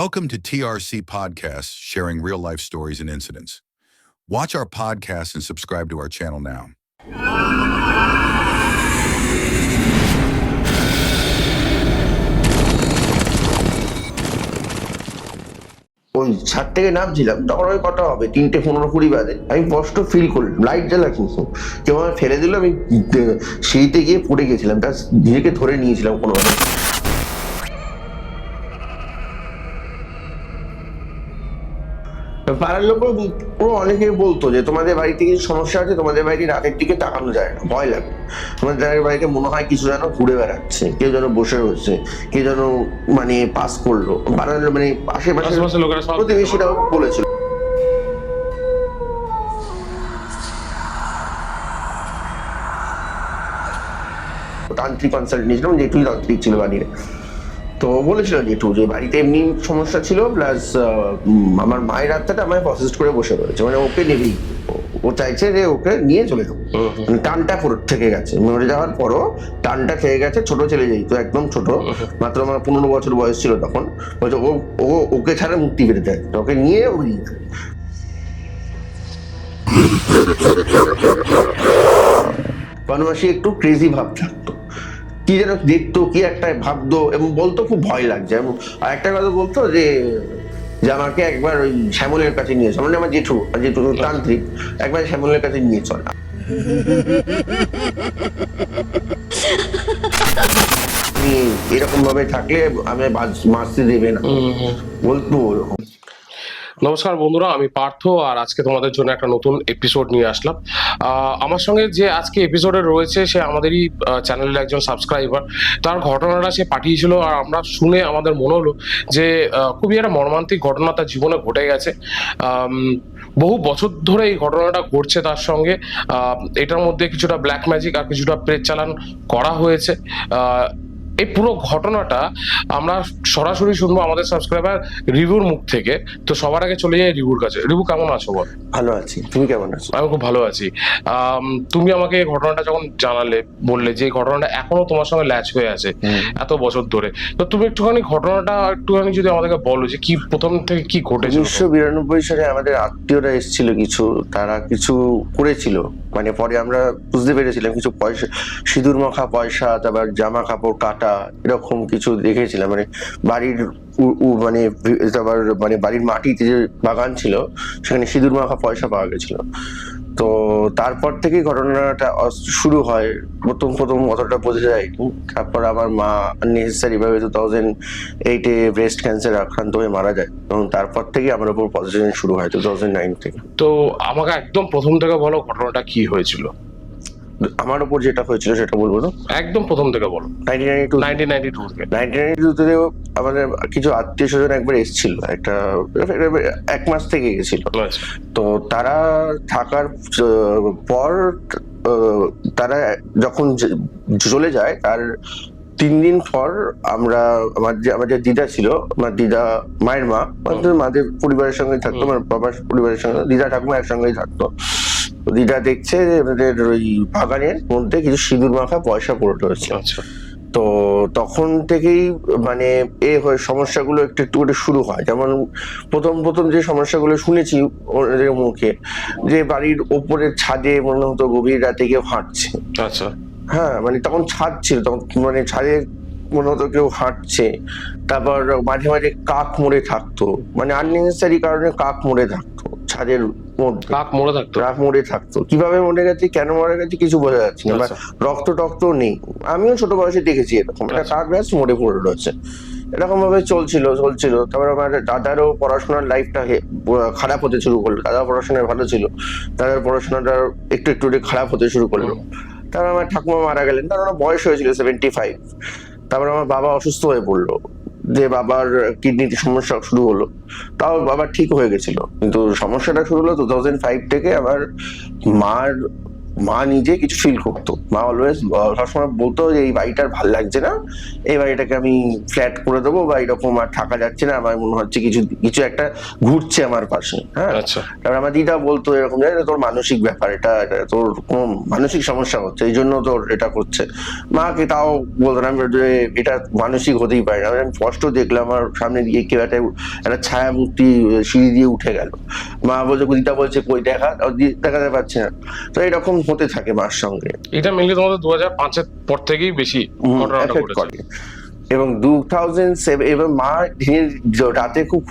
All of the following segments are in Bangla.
Welcome to TRC Podcasts, sharing real-life stories and incidents. Watch our podcast and subscribe to our channel now. ওই ছাদ থেকে নামছিলাম, তখন ওই কটা হবে 3:15-20 বাজে। আমি কষ্ট ফিল করলাম, লাইট জ্বালা কিন্তু কেউ আমায় ফেলে দিল, আমি সিঁড়িতে গিয়ে পড়ে গেছিলাম, তার নিজেকে ধরে নিয়েছিলাম কোনোভাবে। পাড়ার লোক পুরো অনেকে বলতো যে তোমাদের বাড়িতে কিছু সমস্যা আছে, তোমাদের বাড়িতে রাতের দিকে তাকানো যায় না, ভয় লাগে, তোমাদের বাড়িতে মনে হয় কিছু যেন ঘুরে বেড়াচ্ছে, কেউ যেন বসে রয়েছে, কেউ যেন মানে পাস করলো। পাড়ার মানে আশেপাশে প্রতিবেশীরাও বলেছিল। তান্ত্রিক কনসাল্ট নিয়েছিলাম, যেটুই তান্ত্রিক ছিল বাড়িতে, তো বলেছিল যেটু যে বাড়িতে এমনি সমস্যা ছিল, প্লাস আমার মায়ের আত্মাটা আমায় প্রসেস করে বসে রয়েছে, মানে ওকে নেবেই, ও চাইছে যে ওকে নিয়ে চলে যাবো। টানটা পুরো থেকে গেছে, মরে যাওয়ার পরও টানটা থেকে গেছে। ছোট ছেলে যেত, একদম ছোট, মাত্র আমার 15 বছর বয়স ছিল তখন, বলছে ওকে ছাড়া মুক্তি পেতে চায়, ওকে নিয়ে ও বনবাসী একটু ক্রেজি ভাব থাকতো, কি যেন দেখতো, কি একটা ভাবতো এবং বলতো খুব ভয় লাগছে। এবং একটা কথা বলতো যে আমাকে একবার ওই শ্যামলের কাছে নিয়ে চল, মানে আমার জেঠু তান্ত্রিক, একবার শ্যামলের কাছে নিয়ে চল, এরকম ভাবে থাকলে আমি বাঁচতে দেবে না, বলতো ওরকম। নমস্কার বন্ধুরা, আমি পার্থ, আর আজকে তোমাদের জন্য একটা নতুন এপিসোড নিয়ে আসলাম। আমার সঙ্গে যে আজকে এপিসোডে রয়েছে সে আমাদেরই চ্যানেলের একজন সাবস্ক্রাইবার। তার ঘটনাটা সে পাঠিয়েছিল, আর আমরা শুনে আমাদের মনে হলো যে খুবই একটা মর্মান্তিক ঘটনা তার জীবনে ঘটে গেছে। বহু বছর ধরে এই ঘটনাটা ঘটছে তার সঙ্গে। এটার মধ্যে কিছুটা ব্ল্যাক ম্যাজিক আর কিছুটা প্রেত চালান করা হয়েছে। এই পুরো ঘটনাটা আমরা সরাসরি শুনবো আমাদের সাবস্ক্রাইবার রিভিউর মুখ থেকে। তো সবার আগে চলে যাই রিভিউর কাছে। রিভিউ, কেমন আছো বল? ভালো আছি, তুমি কেমন আছো? আমি খুব ভালো আছি। তুমি আমাকে এই ঘটনাটা যখন জানালে, বললে যে এই ঘটনাটা এখনো তোমার সঙ্গে ল্যাচ হয়ে আছে এত বছর ধরে, তো তুমি একটুখানি ঘটনাটা একটুখানি যদি আমাদেরকে বলো যে কি প্রথম থেকে কি ঘটেছিল। 1992 সালে আমাদের আত্মীয়রা এসেছিল কিছু, তারা কিছু করেছিল, মানে পরে আমরা বুঝতে পেরেছিলাম কিছু পয়সা, সিঁদুর মাখা পয়সা, তারপর জামা কাপড় কাটা, এরকম কিছু দেখেছিলাম। মানে বাড়ির মানে তারপর মানে বাড়ির মাটিতে যে বাগান ছিল সেখানে সিঁদুর মাখা পয়সা পাওয়া গেছিল। তো তারপর থেকেই ঘটনাটা শুরু হয়। প্রথম অতটা বোঝা যায়, তারপর আমার মা আননেসেসারি ভাবে 2008-এ ব্রেস্ট ক্যান্সার আক্রান্ত হয়ে মারা যায়, এবং তারপর থেকে আমার উপর পজিশন শুরু হয় 2009 থেকে। তো আমাকে একদম প্রথম থেকে বলো ঘটনাটা কি হয়েছিল। আমার উপর যেটা হয়েছিল সেটা বলবো না, একদম প্রথম থেকে বলো। 1992 আমাদের কিছু আত্মীয় স্বজন একবার এসেছিল, একটা 1 মাস থেকে গেছিল। তো তারা থাকার পর তারা যখন চলে যায়, তার 3 দিন পর আমরা আমার যে দিদা ছিল, আমার দিদা মায়ের মা, মাদের পরিবারের সঙ্গে থাকতো, আমার বাবার পরিবারের সঙ্গে দিদা ঠাকুমা একসঙ্গেই থাকতো। দিদা দেখছে যে আমাদের ওই বাগানের মধ্যে কিছু সিঁদুর মাখা পয়সা পড়ে রয়েছে। তো তখন থেকেই মানে সমস্যাগুলো একটু করে শুরু হয়। যেমন প্রথম যে সমস্যাগুলো শুনেছি ওদের মুখে, যে বাড়ির ওপরের ছাদে মনে হতো গভীর রাতে কেউ হাঁটছে। আচ্ছা, হ্যাঁ, মানে তখন ছাদ ছিল, তখন মানে ছাদে মনে হতো কেউ হাঁটছে। তারপর মাঝে মাঝে কাক মরে থাকতো, মানে আননেসেসারি কারণে কাক মরে থাকতো ছাদের মধ্যে, কাক মরে থাকতো। কিভাবে মরে গেছে, কেন মরে গেছে কিছু বোঝা যাচ্ছে না, রক্ত টক্ত নেই। আমিও ছোট বয়সে দেখেছি এরকম একটা কাক গাছ মরে পড়ে রয়েছে। এরকম ভাবে চলছিল। তারপর আমার দাদারও পড়াশোনার লাইফটা খারাপ হতে শুরু করলো। দাদা পড়াশোনায় ভালো ছিল, দাদার পড়াশোনাটা একটু খারাপ হতে শুরু করলো। তারপর আমার ঠাকুমা মারা গেলেন, তার বয়স হয়েছিল 75। তারপর আমার বাবা অসুস্থ হয়ে পড়লো, যে বাবার কিডনিতে সমস্যা শুরু হলো। তাও বাবা ঠিক হয়ে গেছিল, কিন্তু সমস্যাটা শুরু হলো 2005 থেকে। আমার মার মা নিজে কিছু ফিল করতো। মা অলওয়েজ সবসময় বলতো যে এই বাড়িটার ভাল লাগছে না, এই বাড়িটাকে আমি ফ্ল্যাট করে দেবো, বা এরকম আর থাকা যাচ্ছে না, আমার মনে হচ্ছে কিছু কিছু একটা ঘুরছে আমার পাশে। হ্যাঁ, আচ্ছা। তারপর আমার দিদা বলতো এরকম, জানি তোর মানসিক ব্যাপার, এটা তোর কোন মানসিক সমস্যা হচ্ছে, এই জন্য তোর এটা করছে। মাকে তাও বলতো না যে এটা মানসিক হতেই পারে না। আমি স্পষ্ট দেখলাম আমার সামনে দিয়ে কেউ একটা ছায়া মূর্তি সিঁড়ি দিয়ে উঠে গেল। মা বলছে, দিদা বলছে কই দেখা, দেখাতে পারছে না। তো এরকম হতে থাকে মার সঙ্গে। এটা মেনলি তোমাদের 2005-এর পর থেকেই বেশি ঘটনাটা এফেক্ট ঘটেছে। করে। এবং 2007 এবং মা রাতে খুব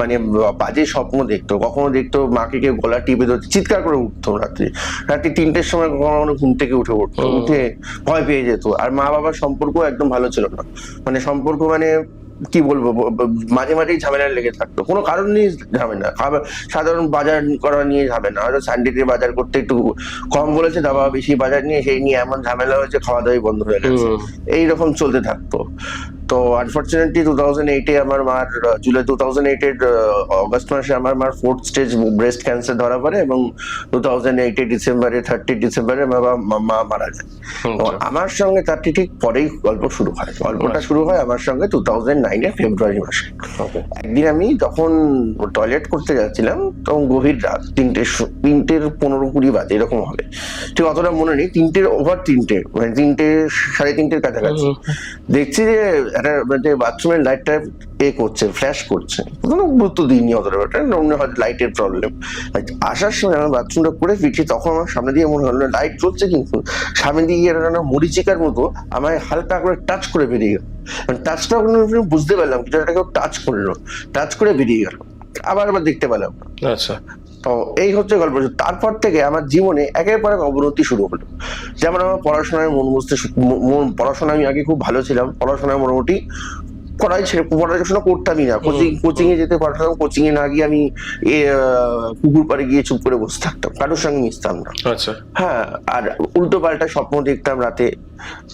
মানে বাজে স্বপ্ন দেখতো। কখনো দেখতো মাকে কেউ গলা টিপে ধরতে, চিৎকার করে উঠতো রাত্রে 3টের সময়, কখনো ঘুম থেকে উঠে পড়তো, উঠে ভয় পেয়ে যেত। আর মা বাবার সম্পর্ক একদম ভালো ছিল না, মানে সম্পর্ক মানে কি বলবো, মাঝে মাঝেই ঝামেলা লেগে থাকতো, কোনো কারণ নেই ঝামেলা। সাধারণ বাজার করা নিয়ে ঝামেলা, হয়তো সানডেতে বাজার করতে একটু কম বলেছে, বাবা বেশি বাজার নিয়ে, সেই নিয়ে এমন ঝামেলা হয়েছে, খাওয়া দাওয়াই বন্ধ হয়ে গেছে, এইরকম চলতে থাকতো। তো আনফর্চুনেটলি 2008-এ আমার মার, জুলাই 2008-এর অগস্ট মাসে আমার মার 4th স্টেজ ব্রেস্ট ক্যান্সার ধরা পড়ে, এবং 2008-এ ডিসেম্বরে 30 ডিসেম্বরে মা মারা যায়। আমার সঙ্গে তার ঠিক পরেই গল্প শুরু হয়। গল্পটা শুরু হয় আমার সঙ্গে 2009-এর ফেব্রুয়ারি মাসে। একদিন আমি যখন টয়লেট করতে যাচ্ছিলাম, তখন গভীর রাত, 3:15-20 বাজে এরকম হবে, ঠিক অতটা মনে নেই, 3টের ওভার 3টে, মানে 3টে 3:30-এর কাছাকাছি। দেখছি যে একটা বাথরুমের লাইটটা করছে, ফ্ল্যাশ করছে, কোনো গুরুত্ব দিইনি অতটা, হয়তো লাইটের প্রবলেম। আসার সময় আমার বাথরুমটা করে ফিরছি, তখন আমার সামনে দিয়ে মনে হলো লাইট জ্বলছে, কিন্তু সামনে দিয়ে মরিচিকার মতো আমায় হালকা করে টাচ করে বেরিয়ে গেল। টাচটা বুঝতে পারলাম কিছু একটা কেউ টাচ করলো, টাচ করে বেরিয়ে গেল, আবার দেখতে পেলাম। আচ্ছা। তো এই হচ্ছে গল্প। তারপর থেকে আমার জীবনে একের পর এক অবনতি শুরু হলো। যেমন আমার পড়াশোনায় মন বসতে, পড়াশোনা আমি আগে খুব ভালো ছিলাম, পড়াশোনায় মোটামুটি পড়াশোনা করতামই না, কোচিং এ যেতে পারতাম, কোচিং এ না গিয়ে আমি পুকুর পাড়ে গিয়ে চুপ করে বসে থাকতাম, কারোর সঙ্গে মিশতাম না। আচ্ছা। হ্যাঁ, আর উল্টো পাল্টা স্বপ্ন দেখতাম রাতে।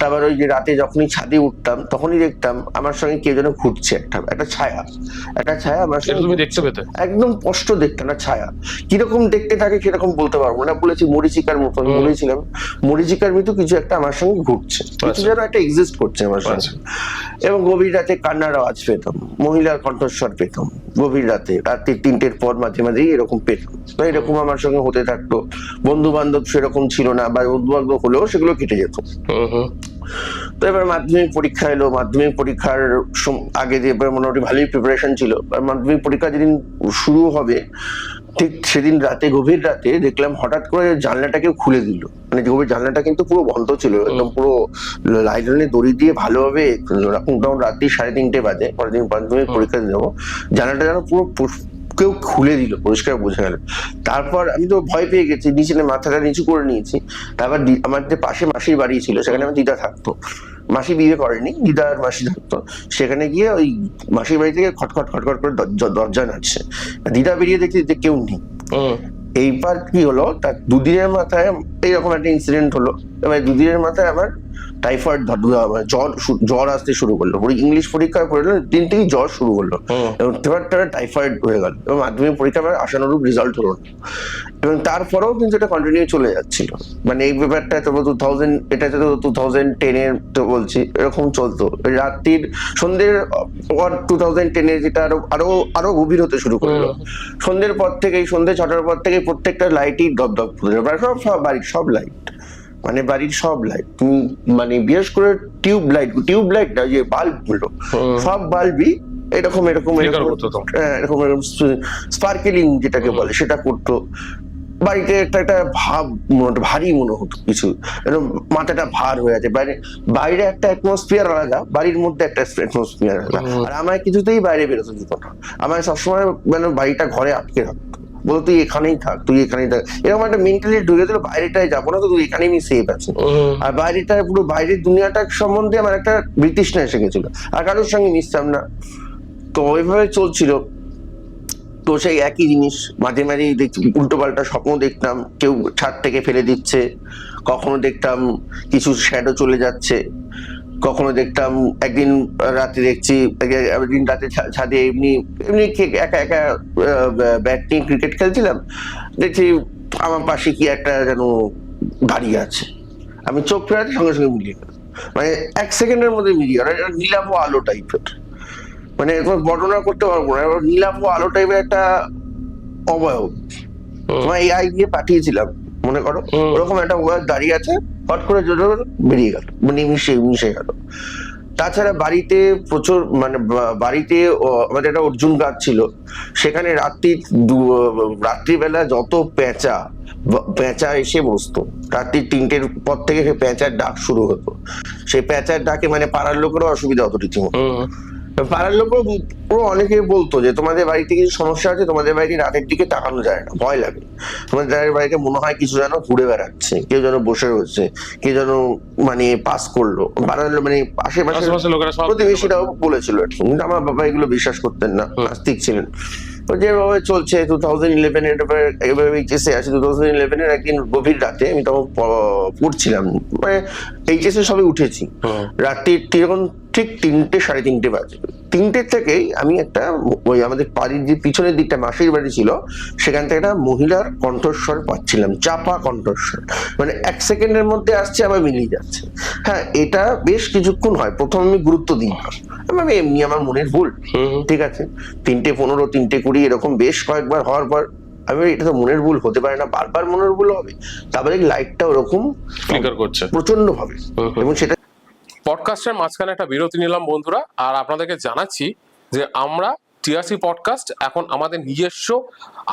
তারপর ওই যে রাতে যখনই ছাদে উঠতাম, তখনই দেখতাম আমার সঙ্গে কেউ যেন ঘুরছে, একটা ছায়া আমার সঙ্গে। তুমি দেখতে পেতে? একদম স্পষ্ট দেখতাম না ছায়া, কিরকম দেখতে থাকে সেরকম বলতে পারবো না। বলেছি মরিচিকার মতো, আমি বলেছিলাম মরিচিকার মতো কিছু একটা আমার সঙ্গে ঘুরছে, কিছু যেন একটা এক্সিস্ট করছে আমার সঙ্গে। এবং গভীর রাতে কান্নার আওয়াজ পেতাম, মহিলার কণ্ঠস্বর পেতাম গভীর রাতে, রাত্রি 3টের পর মাঝে মাঝেই এরকম পেতাম। তো এরকম আমার সঙ্গে হতে থাকতো। বন্ধু বান্ধব সেরকম ছিল না, বা বন্ধু বান্ধব হলেও সেগুলো কেটে যেত। তো এবার মাধ্যমিক পরীক্ষা এলো। মাধ্যমিক পরীক্ষার আগে যে মোটামুটি ভালোই প্রিপারেশন ছিল। মাধ্যমিক পরীক্ষা যেদিন শুরু হবে, ঠিক সেদিন রাতে, গভীর রাতে দেখলাম হঠাৎ করে জানলাটা কেউ খুলে দিল। মানে গভীর জানলাটা কিন্তু পুরো বন্ধ ছিল, একদম পুরো লাইলনের দড়ি দিয়ে ভালোভাবে, রাত্রি 3:30 বাজে, পরের দিন মাধ্যমিক পরীক্ষা দেবো, জানলাটা যেন পুরো কেউ খুলে দিল, পরিষ্কার বোঝা গেল। তারপর আমি তো ভয় পেয়ে গেছি, নিচে মাথাটা নিচু করে নিয়েছি। তারপর আমার যে পাশে মাসির বাড়ি ছিল, সেখানে আমার দিদা থাকতো, মাসি বিয়ে করেনি, দিদা আর মাসি থাকতো। সেখানে গিয়ে ওই মাসির বাড়ি থেকে খটখট খটখট করে দরজা নাড়ছে। দিদা বেরিয়ে দেখছি যে কেউ নেই। এইবার কি হলো, তার 2 দিনের মাথায় এইরকম একটা ইনসিডেন্ট হলো। এবার 2 দিনের মাথায় আমার টাইফয়েড, জ্বর আসতে শুরু করলো। ইংলিশ পরীক্ষার পরে দিন থেকেই জ্বর শুরু করলো, এবং টাইফয়েড হয়ে গেল, এবং মাধ্যমিক পরীক্ষা আমার আশানুরূপ রেজাল্ট হলো না। এবং তারপরেও কিন্তু এটা কন্টিনিউ চলে যাচ্ছিল। মানে এই ব্যাপারটা তো 2010-এর তো বলছি, এরকম চলতো। রাত্রির সন্ধ্যের 2010-এ যেটা আরো গভীর হতে শুরু করলো। সন্ধ্যের পর থেকেই, সন্ধ্যে 6টার পর থেকে প্রত্যেকটা লাইটই দপদপ করে, সব বাড়ির সব লাইট, মানে বাড়ির সব লাইট, মানে বিশেষ করে টিউব লাইট না, যে বাল্ব গুলো, সব বাল্বই এরকম স্পার্কেলিং যেটাকে বলে, সেটা করতো। বাড়িতে একটা ভাব, ভারী মনে হতো কিছু, মাথাটা ভার হয়ে আছে। বাইরে একটা অ্যাটমসফিয়ার আলাদা, বাড়ির মধ্যে একটা অ্যাটমসফিয়ার আলাদা। আর আমায় কিছুতেই বাইরে বেরোতে দিত না, আমায় সবসময় মানে বাড়িটা ঘরে আটকে রাখতো, বলতো তুই এখানেই থাক, এরকম একটা মেন্টালি ঢুকে দিল, বাইরেটায় যাবো না তো, তুই এখানেই আমি সেফ আছি। আর বাইরেটায়, পুরো বাইরের দুনিয়াটা সম্বন্ধে আমার একটা ব্রিটিশনা এসে গেছিল, আর কারোর সঙ্গে মিশতাম না। তো ওইভাবে চলছিল। তো সেই একই জিনিস মাঝে মাঝেই দেখছি, উল্টো পাল্টা স্বপ্ন দেখতাম, কেউ ছাদ থেকে ফেলে দিচ্ছে, কখনো দেখতাম কিছু শ্যাডো চলে যাচ্ছে, কখনো দেখতাম একদিন রাতে দেখছি, একদিন রাতে ছাদে এমনি একা একা ব্যাট নিয়ে ক্রিকেট খেলছিলাম, দেখছি আমার পাশে কি একটা যেন দাঁড়িয়ে আছে, আমি চোখ ফেরাতে সঙ্গে সঙ্গে মিলিয়ে গেল, মানে 1 সেকেন্ডের মধ্যে মিলিয়ে গেল। এটা নীলাভ আলো টাইপের, মানে এরকম বর্ণনা করতে পারবো না, নীলাভ আলো টাইপের একটা অবয়ব। তোমার এআই দিয়ে পাঠিয়েছিলাম, মনে করো ওরকম একটা অবয়ব দাঁড়িয়ে আছে, হট করে জোরে বেরিয়ে গেল, মানে মিশে গেল। তাছাড়া বাড়িতে প্রচুর, মানে বাড়িতে আমাদের একটা অর্জুন গাছ ছিল, সেখানে রাত্রিবেলা যত পেঁচা এসে বসতো, রাত্রি 3টের পর থেকে সে পেঁচার ডাক শুরু হতো। সেই পেঁচার ডাকে মানে পাড়ার লোকেরও অসুবিধা হতো রীতিমতো। পাড়ার লোকও পুরো অনেকে বলতো যে তোমাদের বাড়িতে কিছু সমস্যা আছে, তোমাদের বাড়িতে রাতের দিকে তাকানো যায় না, ভয় লাগে, তোমাদের বাড়িতে মনে হয় কিছু যেন ঘুরে বেড়াচ্ছে, কেউ যেন বসে রয়েছে, কেউ যেন মানে পাস করলো। পাড়ার মানে আশেপাশে প্রতিবেশীরাও বলেছিল, কিন্তু আমার বাবা এগুলো বিশ্বাস করতেন না, নাস্তিক ছিলেন। তো যেভাবে চলছে 2011 এভাবে এইচএসে আসে। 2011 একদিন গভীর রাতে, আমি তখন পড়ছিলাম, মানে এইচএসে সবে উঠেছি, রাত্রি তখন ঠিক 3টে 3:30 বাজে। 3টের থেকেই আমি একটা ওই আমাদের বাড়ির যে পিছনের দিকটা মাসির বাড়ি ছিল, সেখান থেকে একটা মহিলার কণ্ঠস্বর পাচ্ছিলাম, চাপা কণ্ঠস্বর, মানে 1 সেকেন্ডের মধ্যে আসছে আবার মিলিয়ে যাচ্ছে। হ্যাঁ, এটা বেশ কিছুক্ষণ হয়, প্রথম আমি গুরুত্ব দিই না, আমি এমনি আমার মনের ভুল, ঠিক আছে। 3:15, 3:20 এরকম বেশ কয়েকবার হওয়ার পর আমি এটা তো মনের ভুল হতে পারে না, বারবার মনের ভুল হবে। তারপরে লাইটটা ওরকম ফ্লিকার করছে প্রচন্ড ভাবে, এবং সেটা পডকাস্টের মাঝখানে একটা বিরতি নিলাম বন্ধুরা, আর আপনাদেরকে জানাচ্ছি যে আমরা টিআরসি পডকাস্ট এখন আমাদের নিজস্ব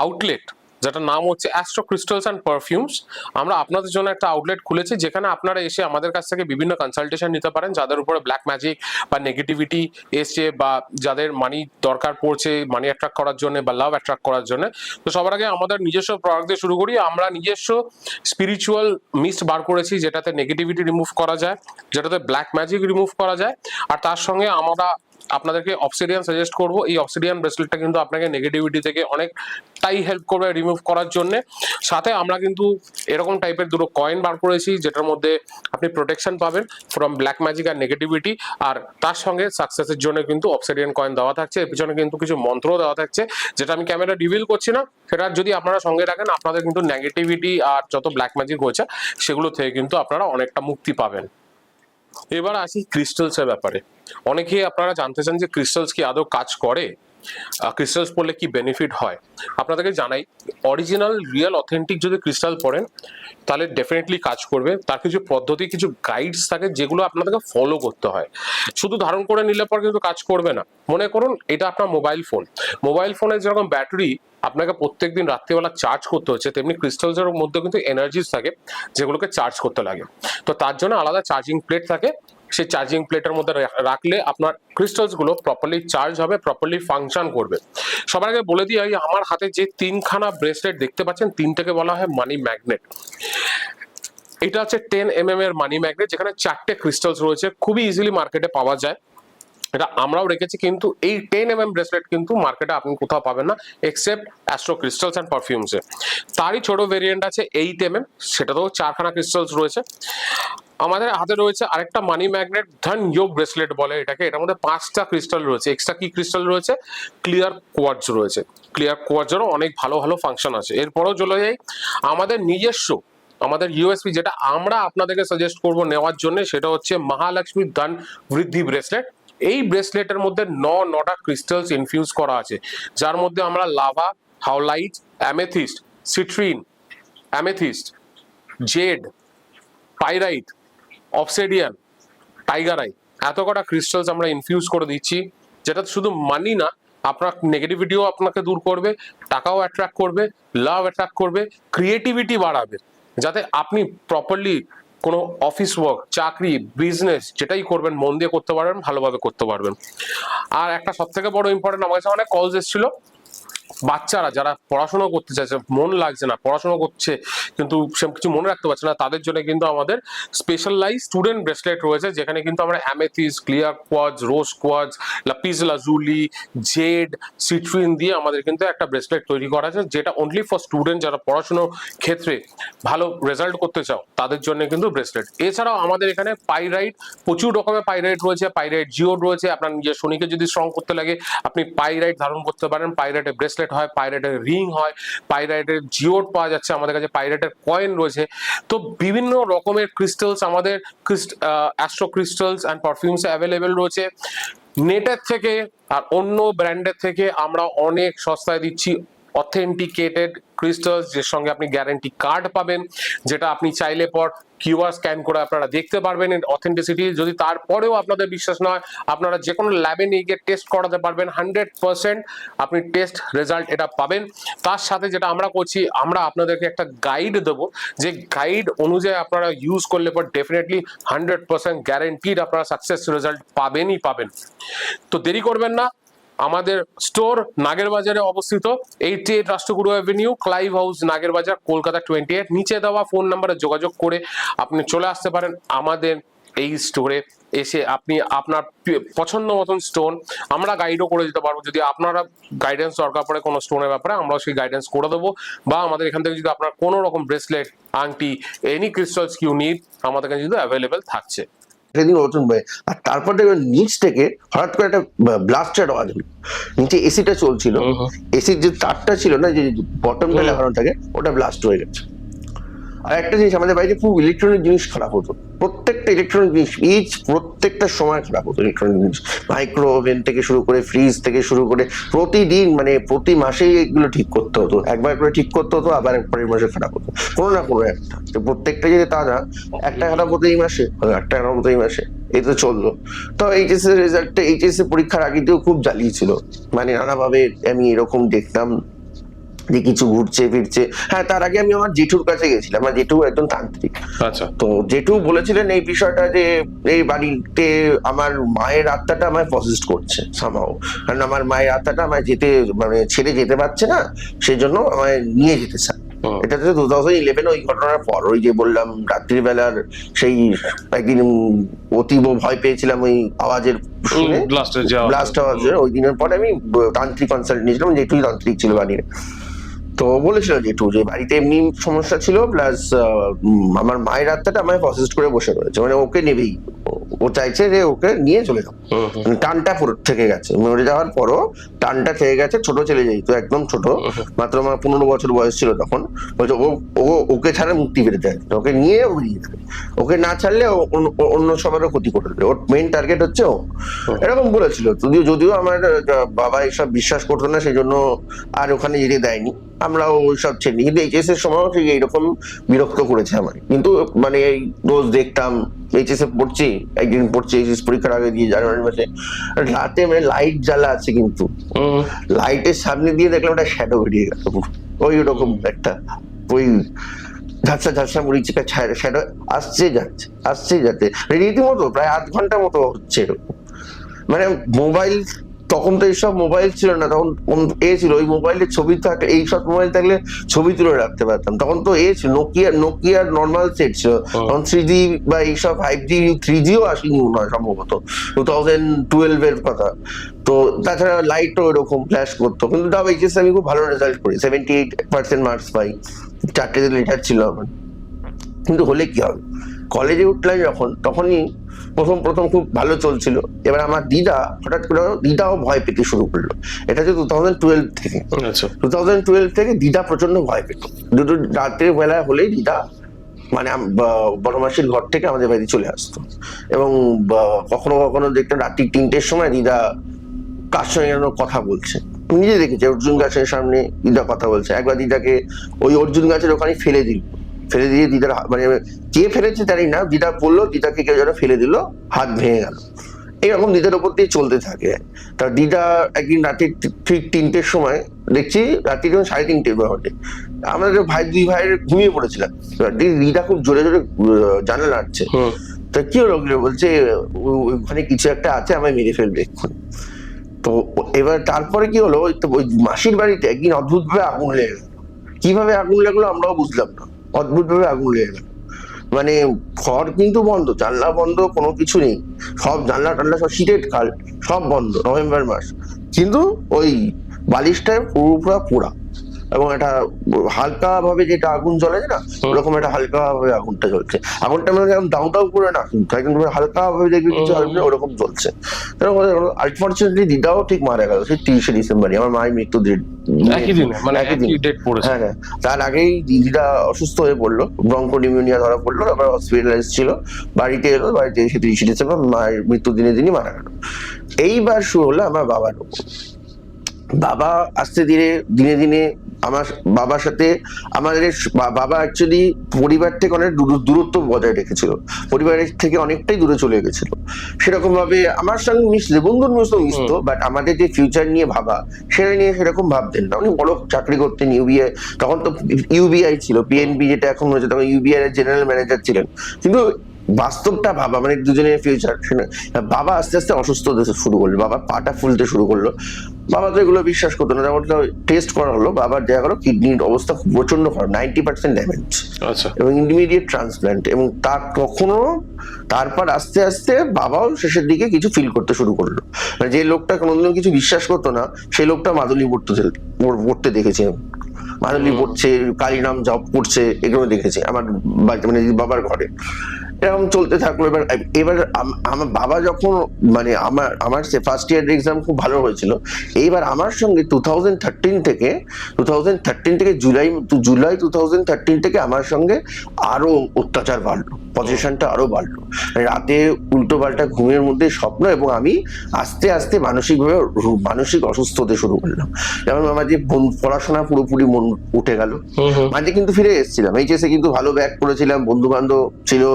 আউটলেট, যেটার নাম হচ্ছে অ্যাস্ট্রো ক্রিস্টালস অ্যান্ড পারফিউমস, আমরা আপনাদের জন্য একটা আউটলেট খুলেছি, যেখানে আপনারা এসে আমাদের কাছ থেকে বিভিন্ন কনসালটেশন নিতে পারেন, যাদের উপরে ব্ল্যাক ম্যাজিক বা নেগেটিভিটি এসছে, বা যাদের মানি দরকার পড়ছে মানি অ্যাট্রাক্ট করার জন্য বা লাভ অ্যাট্রাক্ট করার জন্য। তো সবার আগে আমাদের নিজস্ব প্রোডাক্ট দিয়ে শুরু করি। আমরা নিজস্ব স্পিরিচুয়াল মিস্ট বার করেছি, যেটাতে নেগেটিভিটি রিমুভ করা যায়, যেটাতে ব্ল্যাক ম্যাজিক রিমুভ করা যায়, আর তার সঙ্গে আমরা আপনাদেরকে অবসিডিয়ান সাজেস্ট করব। এই অবসিডিয়ান ব্রেসলেটটা কিন্তু আপনাকে নেগেটিভিটি থেকে অনেকটাই হেল্প করবে রিমুভ করার জন্য। সাথে আমরা কিন্তু এরকম টাইপের দুটো কয়েন বার করেছি, যেটার মধ্যে আপনি প্রোটেকশন পাবেন ফ্রম ব্ল্যাক ম্যাজিক আর নেগেটিভিটি, আর তার সঙ্গে সাকসেসের জন্য কিন্তু অবসিডিয়ান কয়েন দেওয়া থাকছে। এর পিছনে কিন্তু কিছু মন্ত্র দেওয়া থাকছে, যেটা আমি ক্যামেরা রিভিল করছি না, সেটা যদি আপনারা সঙ্গে রাখেন, আপনাদের কিন্তু নেগেটিভিটি আর যত ব্ল্যাক ম্যাজিক হয়েছে সেগুলো থেকে কিন্তু আপনারা অনেকটা মুক্তি পাবেন। এবার আসি ক্রিস্টালসের ব্যাপারে। অনেকেই আপনারা জানতে চান যে ক্রিস্টালস কি আদৌ কাজ করে, ক্রিস্টালস পড়লে কি বেনিফিট হয়। আপনাদেরকে জানাই, অরিজিনাল রিয়েল অথেন্টিক যদি ক্রিস্টাল পড়েন তাহলে ডেফিনেটলি কাজ করবে। তার কিছু পদ্ধতি, কিছু গাইডস থাকে, যেগুলো আপনাদেরকে ফলো করতে হয়। শুধু ধারণ করে নিলে পর কিন্তু কাজ করবে না। মনে করুন এটা আপনার মোবাইল ফোন, মোবাইল ফোনের যেরকম ব্যাটারি আপনাকে প্রত্যেকদিন রাত্রিবেলা চার্জ করতে হচ্ছে, তেমনি ক্রিস্টালসের মধ্যে কিন্তু এনার্জিস থাকে যেগুলোকে চার্জ করতে লাগে। তো তার জন্য আলাদা চার্জিং প্লেট থাকে, সেই চার্জিং প্লেটের মধ্যে রাখলে আপনার ক্রিস্টালস গুলো প্রপারলি চার্জ হবে, প্রপারলি ফাংশন করবে। সবার আগে বলে দিই, আমার হাতে যে 3খানা ব্রেসলেট দেখতে পাচ্ছেন, 3টাকে বলা হয় মানি ম্যাগনেট। এটা হচ্ছে 10 mm এর মানি ম্যাগনেট, যেখানে 4টে ক্রিস্টালস রয়েছে, খুবই ইজিলি মার্কেটে পাওয়া যায়। এটা আমরাও রেখেছি, কিন্তু এই 10 mm ব্রেসলেট কিন্তু মার্কেটে আপনি কোথাও পাবেন না এক্সেপ্ট অ্যাস্ট্রো ক্রিস্টালস অ্যান্ড পারফিউমসে। তারই ছোট ভেরিয়েন্ট আছে 8 mm, সেটাতেও 4খানা ক্রিস্টালস রয়েছে। আমাদের হাতে রয়েছে আরেকটা মানি ম্যাগনেট, ধন যোগ ব্রেসলেট বলে এটাকে। এটার মধ্যে 5টা ক্রিস্টাল রয়েছে। এক্সট্রা কি ক্রিস্টাল রয়েছে? ক্লিয়ার কোয়ার্টজ রয়েছে। ক্লিয়ার কোয়ার্টজেরও অনেক ভালো ভালো ফাংশন আছে। এরপরেও চলে যাই আমাদের নিজস্ব, আমাদের ইউএসপি, যেটা আমরা আপনাদেরকে সাজেস্ট করব নেওয়ার জন্য, সেটা হচ্ছে মহালক্ষ্মী ধন বৃদ্ধি ব্রেসলেট। এই ব্রেসলেটের মধ্যে 9টা ক্রিস্টালস ইনফিউজ করা আছে, যার মধ্যে আমরা lava, howlite, amethyst, citrine, amethyst, jade, pyrite, obsidian, tiger eye, এত কটা ক্রিস্টালস আমরা ইনফিউজ করে দিচ্ছি, যেটা শুধু মানি না, আপনার নেগেটিভিটিও আপনাকে দূর করবে, টাকাও অ্যাট্রাক্ট করবে, লাভ অ্যাট্রাক্ট করবে, ক্রিয়েটিভিটি বাড়াবে, যাতে আপনি প্রপারলি কোনো অফিস ওয়ার্ক, চাকরি, বিজনেস যেটাই করবেন মন দিয়ে করতে পারবেন, ভালোভাবে করতে পারবেন। আর একটা সব থেকে বড় ইম্পর্টেন্ট, আমার কাছে অনেক কলস এসেছিল, বাচ্চারা যারা পড়াশোনা করতে চাইছে, মন লাগছে না, পড়াশোনা করছে কিন্তু সে কিছু মনে রাখতে পারছে না, তাদের জন্য কিন্তু আমাদের স্পেশালাইজ স্টুডেন্ট ব্রেসলেট রয়েছে, যেখানে কিন্তু আমরা amethyst, clear quartz, rose quartz, lapis lazuli, jade, citrine দিয়ে আমাদের কিন্তু একটা ব্রেসলেট তৈরি করা আছে, যেটা অনলি ফর স্টুডেন্ট, যারা পড়াশোনার ক্ষেত্রে ভালো রেজাল্ট করতে চাও তাদের জন্য কিন্তু ব্রেসলেট। এছাড়াও আমাদের এখানে পাইরাইট, প্রচুর রকমের পাইরাইট রয়েছে, পাইরাইট জিওড রয়েছে। আপনার নিজের শনিকে যদি স্ট্রং করতে লাগে আপনি পাইরাইট ধারণ করতে পারেন, পাইরাইটের ব্রেসলেট ব্রেসলেট হয়, পাইরেটের রিং হয়, পাইরেটের জিওড পাওয়া যাচ্ছে, আমাদের কাছে পাইরেটের কয়েন রয়েছে। তো বিভিন্ন রকমের ক্রিস্টালস আমাদের astro crystals and perfumes available রয়েছে। নেটের থেকে আর অন্য ব্র্যান্ডের থেকে আমরা অনেক সস্তায় দিচ্ছি অথেন্টিকেটেড ক্রিস্টালস, যের সঙ্গে আপনি গ্যারান্টি কার্ড পাবেন, যেটা আপনি চাইলে পর কিউআর স্ক্যান করে আপনারা দেখতে পারবেন এর অথেন্টিসিটি। যদি তারপরেও আপনাদের বিশ্বাস না হয়, আপনারা যে কোনো ল্যাবে নিয়ে গিয়ে টেস্ট করাতে পারবেন, 100% আপনি টেস্ট রেজাল্ট এটা পাবেন। তার সাথে যেটা আমরা করছি, আমরা আপনাদেরকে একটা গাইড দেবো, যে গাইড অনুযায়ী আপনারা ইউজ করলে পর ডেফিনেটলি 100% গ্যারান্টিড আপনারা সাকসেস রেজাল্ট পাবেনই পাবেন। তো দেরি করবেন না, আমাদের স্টোর নাগের বাজারে অবস্থিত, 88 রাষ্ট্রগুরু অ্যাভিনিউ, ক্লাইভ হাউস, নাগের বাজার, কলকাতা 28। নিচে দেওয়া ফোন নাম্বারে যোগাযোগ করে আপনি চলে আসতে পারেন আমাদের এই স্টোরে। এসে আপনি আপনার পছন্দ মতন স্টোন আমরা গাইডও করে দিতে পারবো। যদি আপনারা গাইডেন্স দরকার পড়ে কোনো স্টোনের ব্যাপারে, আমরাও সেই গাইডেন্স করে দেবো। বা আমাদের এখান থেকে যদি আপনার কোনো রকম ব্রেসলেট, আংটি, এনি ক্রিস্টালস ইউ নিড, আমাদের কাছে কিন্তু অ্যাভেলেবেল থাকছে। সেদিন নতুন ভাই, আর তারপর দেখবেন নিচ থেকে হঠাৎ করে একটা ব্লাস্টের আওয়াজ হলো। নিচে এসিটা চলছিল, এসির যে তারটা ছিল না, যে বটমটা লাগানো থাকে, ওটা ব্লাস্ট হয়ে গেছে। আর একটা জিনিস, আমাদের বাড়িতে খুব ইলেকট্রনিক জিনিস খারাপ হতো, প্রত্যেকটা ইলেকট্রনিক জিনিস প্রত্যেকটা সময় খারাপ হতো। ইলেকট্রনিক জিনিস, মাইক্রো ওভেন থেকে শুরু করে, ফ্রিজ থেকে শুরু করে, প্রতিদিন মানে প্রতি মাসেই এগুলো ঠিক করতে হতো। একবার করে ঠিক করতে হতো, আবার পরের মাসে খারাপ হতো, কোনো না কোনো একটা। তো প্রত্যেকটা যদি তা না, একটা খারাপ হতো এই মাসে, একটা খারাপ হতো এই মাসে, এই তো চললো। তো এইচএস এর রেজাল্টটা, এইচএস এর পরীক্ষার আগে দিয়েও খুব জ্বালিয়েছিল, মানে নানাভাবে আমি এরকম দেখতাম যে কিছু ঘুরছে ফিরছে। হ্যাঁ, তার আগে আমি আমার জেঠুর কাছে গেছিলাম, আমার জেঠু একদম তান্ত্রিক। আচ্ছা। তো জেঠু বলেছিলেন এই বিষয়টা, যে এই বাড়িতে আমার মায়ের আত্মাটা আমায় পসেসড করছে সামহাও, কারণ আমার মায়ের আত্মাটা আমায় যেতে, মানে ছেড়ে যেতে পারছে না, সেই জন্য আমায় নিয়ে যেতে চায়। এটা তো 2011 ওই ঘটনার পর, ওই যে বললাম রাত্রির বেলার সেই একদিন অতীব ভয় পেয়েছিলাম ওই আওয়াজের শুনে, ব্লাস্ট আওয়াজের। ওই দিনের পরে আমি তান্ত্রিক কনসাল্ট নিয়েছিলাম, জেঠুই তান্ত্রিক ছিল বাড়ির। তো বলেছিল জেঠু যে বাড়িতে এমনি সমস্যা ছিল, প্লাস আমার মায়ের আত্মাটা আমায় প্রসেস করে বসে রয়েছে, মানে ওকে নেবেই, ও চাইছে যে ওকে নিয়ে চলে যাও। টানটা পুরো থেকে গেছে, মরে যাওয়ার পরও টানটা থেকে গেছে। ছোট ছেলে যেহেতু, একদম ছোট, মাত্র আমার 15 বছর বয়স ছিল তখন, বলছে ওকে ছাড়া মুক্তি পেতে চায়, ওকে নিয়ে ও নিয়ে যাবে, ওকে না ছাড়লে অন্য সবারও ক্ষতি করে দেবে, ওর মেইন টার্গেট হচ্ছে ও, এরকম বলেছিল। যদিও আমার বাবা এসব বিশ্বাস করতো না, সেই জন্য আর ওখানে যেতে দেয়নি, আমরাও ওইসব ছেড়ে। কিন্তু এইচএস এর সময়ও ঠিক এইরকম বিরক্ত করেছে আমার। কিন্তু মানে এই রোজ দেখতাম এইচএস এ পড়ছি, একদিন পড়ছি এইচএস পরীক্ষার আগে দিয়ে জানুয়ারি মাসে, রাতে মানে লাইট জ্বালা আছে, কিন্তু লাইটের সামনে দিয়ে দেখলাম একটা শ্যাডো বেরিয়ে গেল, ওই রকম একটা, ওই ঝাপসা ঝাপসা মরিচিকা শ্যাডো আসছে যাচ্ছে রীতিমতো প্রায় 8 ঘন্টা মতো হচ্ছে এরকম। মানে মোবাইল, তখন তো এইসব মোবাইল ছিল না, তখন ছিল ওই মোবাইলের ছবি থাকলে, এইসব মোবাইল থাকলে ছবি তুলে রাখতে পারতাম। তখন তো ছিল নোকিয়ার নর্মাল সেট ছিল, তখন 3G বা এইসব 5G 3Gও আসেনি মনে হয়, সম্ভবত 2012 এর কথা। তো তাছাড়া লাইটও এরকম ফ্ল্যাশ করতো, কিন্তু তাও এইচএস আমি খুব ভালো রেজাল্ট করি, 78% মার্কস পাই, 4টে লেটার ছিল আমার। কিন্তু হলে কি হবে, কলেজে উঠলাম যখন, তখনই প্রথম খুব ভালো চলছিল। এবার আমার হঠাৎ করে দিদাও ভয় পেতে শুরু করলো। এটা হচ্ছে 2012 থেকে। 2012 থেকে দিদা প্রচন্ড ভয় পেত। দুটো রাতের বেলা হলেই দিদা মানে বড় মাসির ঘর থেকে আমাদের বাড়িতে চলে আসতো, এবং কখনো কখনো দেখতাম রাত্রি 3টের সময় দিদা কার সঙ্গে যেন কথা বলছে। নিজে দেখেছি অর্জুন গাছের সামনে দিদা কথা বলছে। একবার দিদাকে ওই অর্জুন গাছের ওখানে ফেলে দিয়ে দিদার, মানে কে ফেলেছে জানি না, দিদা বললো দিদাকে কেউ যেন ফেলে দিল, হাত ভেঙে গেল। এইরকম দিদার উপর দিয়ে চলতে থাকে। তা দিদা একদিন রাতে ঠিক 3টের সময় দেখছি, রাত্রি যখন 3:30 ঘটে, আমাদের দুই ভাইয়ের ঘুমিয়ে পড়েছিলাম। দিদা খুব জোরে জোরে জানালা নাড়ছে। তা কি হলো, বলছে ওখানে কিছু একটা আছে, আমায় মেরে ফেলবে এক্ষুনি। তো এবার তারপরে কি হলো, ওই মাসির বাড়িতে একদিন অদ্ভুত ভাবে আগুন লেগে গেল। কিভাবে আগুন লাগলো আমরাও বুঝলাম না, অদ্ভুত ভাবে আগুন লেগে গেল। মানে ঘর কিন্তু বন্ধ, জানলা বন্ধ, কোনো কিছু নেই, সব জানলা টানলা সব শীতের কাল, সব বন্ধ, নভেম্বর মাস, কিন্তু ওই বালিশটায় পুরো পোড়া, এবং একটা হালকা ভাবে যেটা আগুন জ্বলে না, ওরকম একটা হালকা ভাবে আগুনটা জ্বলছে। আগুনটা মানে দাউ দাউ করে না, কিন্তু একদম হালকা ভাবে দেখবি কিছু আসবে ওরকম জ্বলছে। আনফর্চুনেটলি দিদাও ঠিক মারা গেল সেই 30শে ডিসেম্বরই, আমার মায়ের মৃত্যু একই দিনে, মানে একই ডেট পড়েছে। হ্যাঁ হ্যাঁ, তার আগেই দিদিরা অসুস্থ হয়ে পড়লো, ব্রঙ্কোনিউমোনিয়া ধরা পড়লো, তারপর হসপিটালাইজ ছিল, বাড়িতে এলো, বাড়িতে এসে 30শে ডিসেম্বর মায়ের মৃত্যুর দিনই মারা গেল। এইবার শুরু হলো আমার বাবার উপর। বাবা আস্তে ধীরে দিনে দিনে আমার বাবার সাথে আমাদের বাবা অ্যাকচুয়ালি পরিবার থেকে অনেক দূরত্ব বজায় রেখেছিল, পরিবারের থেকে অনেকটাই দূরে চলে গেছিল। সেরকম ভাবে আমার সঙ্গে মিশলে বন্ধুর মতো মিশতো, বাট আমাদের যে ফিউচার নিয়ে ভাবা সেটা নিয়ে সেরকম ভাবতেন না। উনি বড় চাকরি করতেন ইউবিআই, তখন তো ইউবিআই ছিল, পিএনবি যেটা এখন হয়েছে, তখন ইউবিআই এর জেনারেল ম্যানেজার ছিলেন। কিন্তু বাস্তবটা ভাবা মানে দুজনের ফিউচার, বাবা আস্তে আস্তে অসুস্থ হতে শুরু করলো, বাবা পাটা ফুলতে শুরু করলো। বাবা তো এগুলো বিশ্বাস করতো না, তারপর টেস্ট করা হলো, বাবার দেখা গেলো কিডনির অবস্থা প্রচন্ড খারাপ, 90% ড্যামেজ এবং ইমিডিয়েট ট্রান্সপ্ল্যান্ট। এবং তারপর আস্তে আস্তে বাবাও শেষের দিকে কিছু ফিল করতে শুরু করলো, মানে যে লোকটা কোনোদিনও কিছু বিশ্বাস করতো না সেই লোকটা মাদুলি পড়তে দেখেছি, মাদুলি পড়ছে, কালী নাম জপ করছে, এগুলো দেখেছি আমার মানে বাবার ঘরে। এরকম চলতে থাকলো। এবার আমার বাবা যখন মানে আমার ফার্স্ট ইয়ার এক্সাম খুব ভালো হয়েছিল, এইবার আমার সঙ্গে 2013 থেকে জুলাই 2013 থেকে আমার সঙ্গে আরো অত্যাচার বাড়লো, পজিশনটা আরো বাড়লো, রাতে উল্টো পাল্টা ঘুমের মধ্যে স্বপ্ন, এবং আমি আস্তে আস্তে মানসিক অসুস্থ হতে শুরু করলাম। যেমন আমার যে পড়াশোনা পুরোপুরি মন উঠে গেল, মাঝে কিন্তু ফিরে এসেছিলাম, এইচএসে কিন্তু ভালো ব্যাক করেছিলাম, বন্ধু বান্ধব ছিল,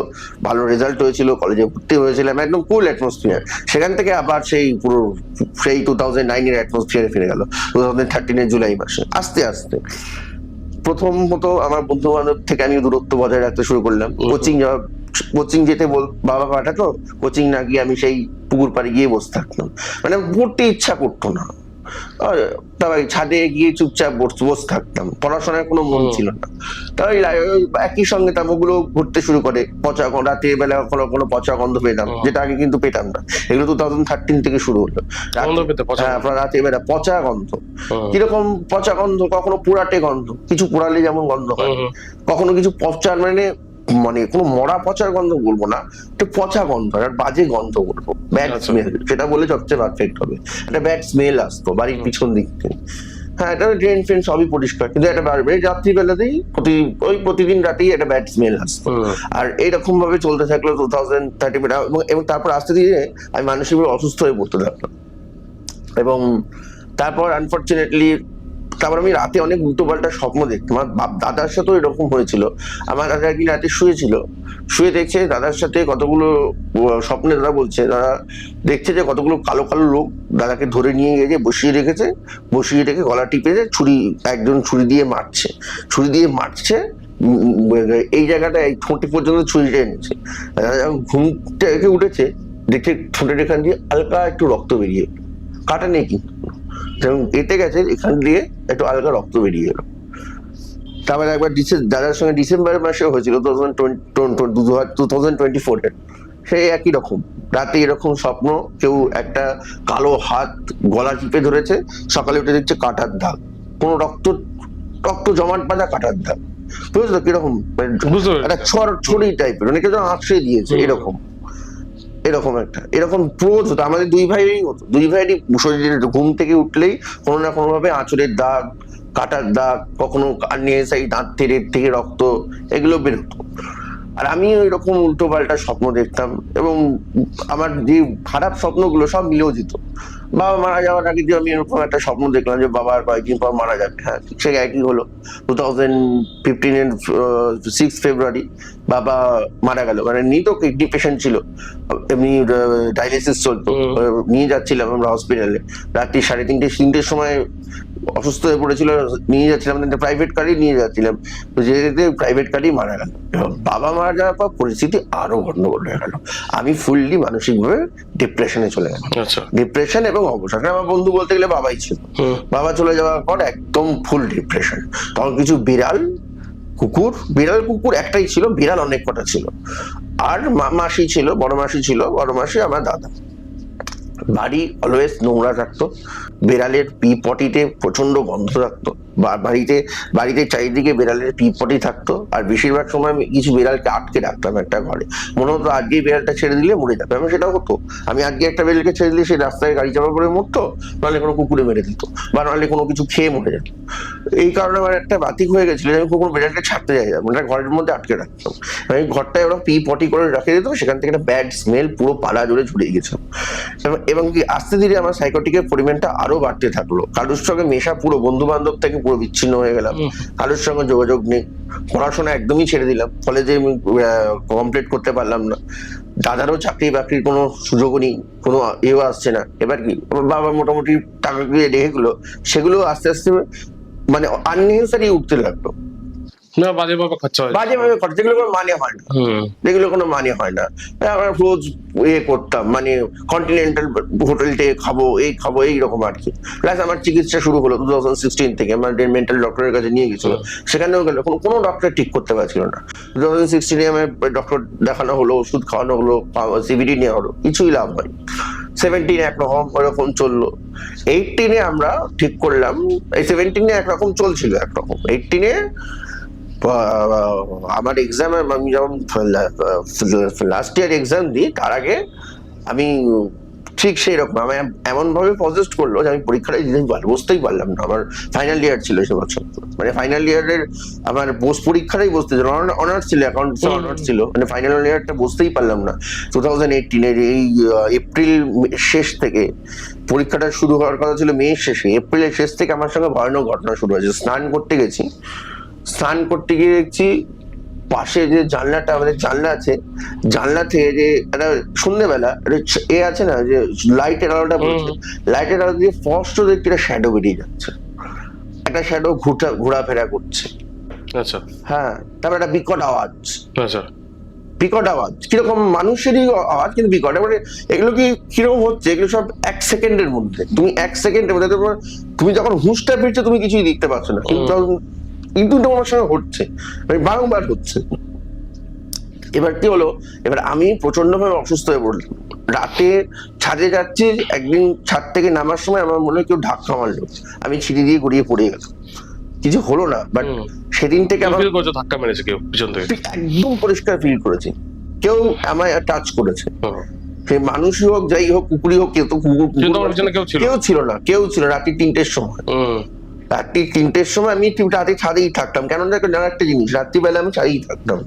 ভালো রেজাল্ট হয়েছিল, কলেজে ভর্তি হয়েছিলাম, একদম কুল অ্যাটমসফিয়ার। সেখান থেকে আবার সেই 2009 এর অ্যাটমসফিয়ারে ফিরে গেল 2013 জুলাই মাসে। আস্তে আস্তে প্রথমত আমার বন্ধু বান্ধব থেকে আমি দূরত্ব বজায় রাখতে শুরু করলাম। কোচিং যেতে বাবা পাঠাতো, কোচিং না গিয়ে আমি সেই পুকুর পাড়ে গিয়ে বসে থাকতাম, মানে পড়তে ইচ্ছা করতো না, তারপর ছাদে গিয়ে চুপচাপ বসে থাকতাম, পড়াশোনায় কোনো মন ছিল না। তাই একই সঙ্গে তামাগুলো ঘুরতে শুরু করে, পচা রাতের বেলা কোনো পচা গন্ধ পেতাম, যেটা আগে কিন্তু পেতাম না। এগুলো 2013 থেকে শুরু হলো। রাতের বেলা পচা গন্ধ, কিরকম পচা গন্ধ, কখনো পোড়াটে গন্ধ, কিছু পোড়ালে যেমন গন্ধ হয়, কখনো কিছু পচার মানে কোনো মরা পচার গন্ধ বলবো না, একটু পচা গন্ধ, আর বাজে গন্ধ বলবো, ব্যাড স্মেল, সেটা বলে সবচেয়ে পারফেক্ট হবে। একটা ব্যাড স্মেল আসতো বাড়ির পিছন দিক থেকে। হ্যাঁ, এটা ড্রেন ফ্রেন সবই পরিষ্কার, কিন্তু একটা রাত্রিবেলাতেই প্রতিদিন রাতেই একটা ব্যাড স্মেল আসতো। আর এইরকম ভাবে চলতে থাকলো 2013, এবং তারপর আস্তে ধীরে আমি মানসিকভাবে অসুস্থ হয়ে পড়তে থাকলাম। এবং তারপর আনফর্চুনেটলি তারপর আমি রাতে অনেক উল্টো পাল্টা স্বপ্ন দেখতাম। আমার দাদার সাথেও এরকম হয়েছিল। আমার দাদা একদিন রাতে শুয়ে দেখছে দাদার সাথে কতগুলো স্বপ্নে, দাদা বলছে দাদা দেখছে যে কতগুলো কালো কালো লোক দাদাকে ধরে নিয়ে গিয়ে বসিয়ে রেখে গলা টিপে একজন ছুরি দিয়ে মারছে, এই জায়গাটা এই ঠোঁটি পর্যন্ত ছুরিটা এনেছে। ঘুম থেকে উঠেছে, দেখছে ঠোঁটের এখান দিয়ে হালকা একটু রক্ত বেরিয়ে, কাটা নেই কিন্তু, এতে গেছে এখান দিয়ে একটু হালকা রক্ত বেরিয়ে এলো। তারপরে একবার দাদার সঙ্গে ডিসেম্বর মাসে হয়েছিল 2024-এর, সেই একই রকম রাতে এরকম স্বপ্ন, কেউ একটা কালো হাত গলা চিপে ধরেছে, সকালে উঠে দেখছে কাটার দাগ, কোনো রক্ত জমাট বাঁধা কাটার দাগ, বুঝলো কিরকম, একটা ছড়ি টাইপের, অনেকে যেন আঁকড়ে দিয়েছে, এরকম প্রোজ হতো। আমাদের দুই ভাইয়েরই শরীরের ঘুম থেকে উঠলেই কোনো না কোনো ভাবে আঁচড়ের দাগ, কাটার দাগ, কখনো দাঁত থেকে রক্ত, এগুলো বের হতো। আর আমি ওইরকম উল্টো পাল্টা স্বপ্ন দেখতাম, এবং আমার যে খারাপ স্বপ্নগুলো সব মিলেও যেত। বাবা মারা যাওয়ার আগে যে আমি এরকম একটা স্বপ্ন দেখলাম যে বাবা আর কয়েকদিন পর মারা যাবে, হ্যাঁ সে একই হলো। 2015-এর 6 ফেব্রুয়ারি বাবা মারা গেল। মানে তো কিডনি পেশেন্ট ছিল, এমনি ডায়ালিসিস চলতো, নিয়ে যাচ্ছিলাম আমরা হসপিটালে, রাত্রি 3:30-4টার সময় অসুস্থ হয়ে পড়েছিল, নিয়ে যাচ্ছিলাম প্রাইভেট গাড়ি নিয়ে যাচ্ছিলাম, যেতে প্রাইভেট গাড়ি মারা গেল। বাবা মারা যাওয়ার পর পরিস্থিতি আরো গন্ডগোল হয়ে গেল, আমি ফুললি মানসিকভাবে ডিপ্রেশনে চলে গেলাম। ডিপ্রেশন এবং অবসাদ, আমার বন্ধু বলতে গেলে বাবাই ছিল। বাবা চলে যাওয়ার পর একদম ফুল ডিপ্রেশন। তখন কিছু বিড়াল কুকুর একটাই ছিল, বিড়াল অনেক কটা ছিল, আর মাসি ছিল, বড় মাসি আমার দাদা। বাড়ি অলওয়েজ নোংরা থাকতো, বেড়ালের পি পটিতে প্রচন্ড গন্ধ থাকতো, বাড়িতে চারিদিকে বেড়ালের পি পটি থাকতো। আর বেশিরভাগ সময় আমি কিছু বেড়ালকে আটকে রাখতাম একটা ঘরে, মনে হতো আজকেই বেড়ালটা ছেড়ে দিলে মরে যাবে। আমি সেটাও হতো, আমি আজকে একটা বেড়ালকে ছেড়ে দিলে সে রাস্তায় গাড়ি চাপা করে মরতো, নাহলে কোনো কুকুরে মেরে দিত, বা নাহলে কোনো কিছু খেয়ে মরে যেত। এই কারণে আমার একটা বাতিক হয়ে গেছিল যে আমি কোনো বেড়ালকে ছাড়তে যাই না, মানে ঘরের মধ্যে আটকে রাখতাম। আমি ঘরটায় ওরা পি পটি করে রেখে দিত, সেখান থেকে একটা ব্যাড স্মেল পুরো পাড়া জুড়ে ছড়িয়ে গেছিল। এবং কি আস্তে ধীরে আমার সাইকোটিকের পরিমাণটা আরো বাড়তে থাকলো। কারোর সঙ্গে মেশা পুরো, বন্ধু বান্ধব থেকে পুরো বিচ্ছিন্ন হয়ে গেলাম, কারোর সঙ্গে যোগাযোগ নেই, পড়াশোনা একদমই ছেড়ে দিলাম, কলেজে আমি কমপ্লিট করতে পারলাম না, দাদারও চাকরি বাকরির কোনো সুযোগও নেই, কোনো এও আসছে না। এবার কি বাবা মোটামুটি টাকা দিয়ে রেখেগুলো, সেগুলো আস্তে আস্তে মানে আননেসেসারি উঠতে লাগলো, না বাজেভাবে খরচা হয়, বাজেভাবে খরচা, যেগুলো কোনো মানে হয় না, যেগুলো কোনো মানে হয় না। আমরা রোজ করতাম, মানে কন্টিনেন্টাল হোটেল থেকে খাবো, এইরকম আর কি। প্লাস আমার চিকিৎসা শুরু হলো 2016 থেকে, আমার মেন্টাল ডক্টরের কাছে নিয়ে গেছিল, সেখানেও গেল, কোনো ডক্টর ঠিক করতে পারছিল না। 2016 আমার ডক্টর দেখানো হলো, ওষুধ খাওয়ানো হলো, সিবিডি নেওয়া হলো, কিছুই লাভ হয়। 17 একরকম ওরকম চললো, 18 আমরা ঠিক করলাম, এই 17 একরকম চলছিল একরকম, 18 আমার এক্সাম, আমি যখন লাস্ট ইয়ার এক্সাম দিই তার আগে আমি ঠিক সেই রকম আমি এমন ভাবে পজেস্ট করলো যে আমি পরীক্ষাটা দিতে বসতেই পারলাম না। আমার ফাইনাল ইয়ার ছিল সে বছর, মানে ফাইনাল ইয়ারের আমার পরীক্ষাটাই বসতে ছিল, অনার্স ছিল, অ্যাকাউন্টস অনার্স ছিল, মানে ফাইনাল ইয়ারটা বসতেই পারলাম না। 2018 এই এপ্রিল শেষ থেকে, পরীক্ষাটা শুরু হওয়ার কথা ছিল মে শেষে, এপ্রিলের শেষ থেকে আমার সঙ্গে ভয়ানক ঘটনা শুরু হয়েছে। স্নান করতে গিয়ে দেখছি পাশে যে জানলাটা, আমাদের জানলা আছে, জানলা থেকে যে একটা সন্ধ্যেবেলা এ আছে না, যে লাইটের আলোটা পড়ছে, লাইটের আলো দিয়ে স্পষ্ট দেখছি একটা শ্যাডো বেরিয়ে যাচ্ছে, একটা শ্যাডো ঘোরাফেরা করছে। আচ্ছা, হ্যাঁ, তারপর একটা বিকট আওয়াজ, আচ্ছা, বিকট আওয়াজ, কিরকম মানুষেরই আওয়াজ কিন্তু বিকট। মানে এগুলো কিরকম হচ্ছে, এগুলো সব 1 সেকেন্ডের মধ্যে, তুমি 1 সেকেন্ডের মধ্যে তুমি যখন হুঁশটা ফিরছো তুমি কিছুই দেখতে পাচ্ছ না, কিন্তু তোমার সঙ্গে হচ্ছে, মানে বারংবার হচ্ছে। এবার কি হলো, এবার আমি প্রচন্ড ভাবে অসুস্থ হয়ে পড়লাম। রাতে ছাদে যাচ্ছি, একদিন ছাদ থেকে নামার সময় আমার মনে হয় কেউ ধাক্কা মারলো, আমি সিঁড়ি দিয়ে গড়িয়ে পড়ে গেলাম, কিছু হলো না, বাট সেদিন থেকে আমার ধাক্কা মেরেছে কেউ পিছন থেকে, একদম পরিষ্কার ফিল করেছি কেউ আমায় টাচ করেছে, সে মানুষই হোক, যাই হোক, কুকুরই হোক, কেউ ছিল না, রাত্রি 3টের সময়। রাত্রি 3টের সময় আমি রাতে ছাদেই থাকতাম, কেন জানো একটা জিনিস, রাত্রিবেলা আমি ছাদেই থাকতাম,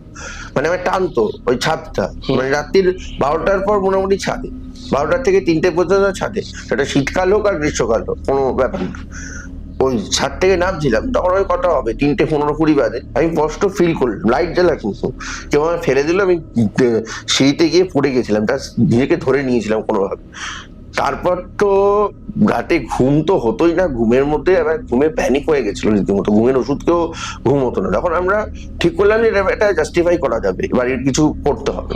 মানে আমার টানতো ওই ছাদটা, মানে রাত্রির 12টার পর মোটামুটি ছাদে, 12টা থেকে 3টে পর্যন্ত ছাদে, সেটা শীতকাল হোক আর গ্রীষ্মকাল হোক, কোনো ব্যাপার না। ওই ছাদ থেকে নামছিলাম, তখন ওই কটা হবে 3:15-20 বাজে, আমি কষ্ট ফিল করলাম, লাইট জ্বালা কিন্তু কেউ আমায় ফেলে দিল, আমি সিঁড়িতে গিয়ে পড়ে গেছিলাম, তার নিজেকে ধরে নিয়েছিলাম কোনোভাবে। তারপর তো রাতে ঘুম তো হতোই না, ঘুমের মধ্যে আবার ঘুমে প্যানিক হয়ে গেছিল রীতিমতো, ঘুমের ওষুধকেও ঘুম হতো না। তখন আমরা ঠিক করলাম যে এটা জাস্টিফাই করা যাবে, এবার এর কিছু করতে হবে।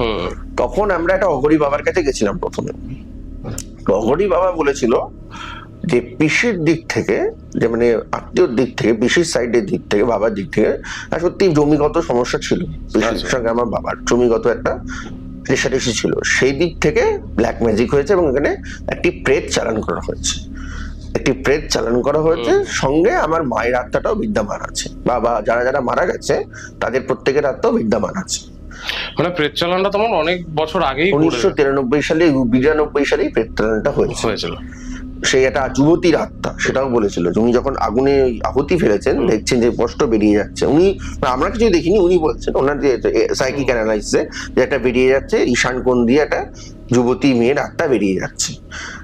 তখন আমরা একটা অঘরী বাবার কাছে গেছিলাম প্রথমে। অঘরী বাবা বলেছিল যে পিসির দিক থেকে, যে মানে আত্মীয়র দিক থেকে, পিসির সাইডের দিক থেকে, বাবার দিক থেকে সত্যি জমিগত সমস্যা ছিল, পিসির সঙ্গে আমার বাবার জমিগত একটা রেশারেশি ছিল, সেই দিক থেকে ব্ল্যাক ম্যাজিক হয়েছে এবং এখানে একটি প্রেত চালান করা হয়েছে, সঙ্গে আমার মায়ের আত্মাটাও বিদ্যমান আছে, বাবা যারা মারা গেছে তাদের প্রত্যেকের আত্মাও বিদ্যমান আছে। মানে প্রেত চালানটা তোমার অনেক বছর আগেই, 1993 সালে, 92 সালেই প্রেত চালানটা হয়েছিল। সেই একটা যুবতীর আত্মা, সেটাও বলেছিল, উনি যখন আগুনে আহুতি ফেলেছেন, দেখছেন যে স্পষ্ট বেরিয়ে যাচ্ছে, উনি, আমরা কিছু দেখিনি, উনি বলছেন ওনার সাইকিক অ্যানালাইসিসে যে একটা বেরিয়ে যাচ্ছে, ঈশান কোণ দিয়ে একটা যুবতী মেয়ের আত্মা বেরিয়ে যাচ্ছে।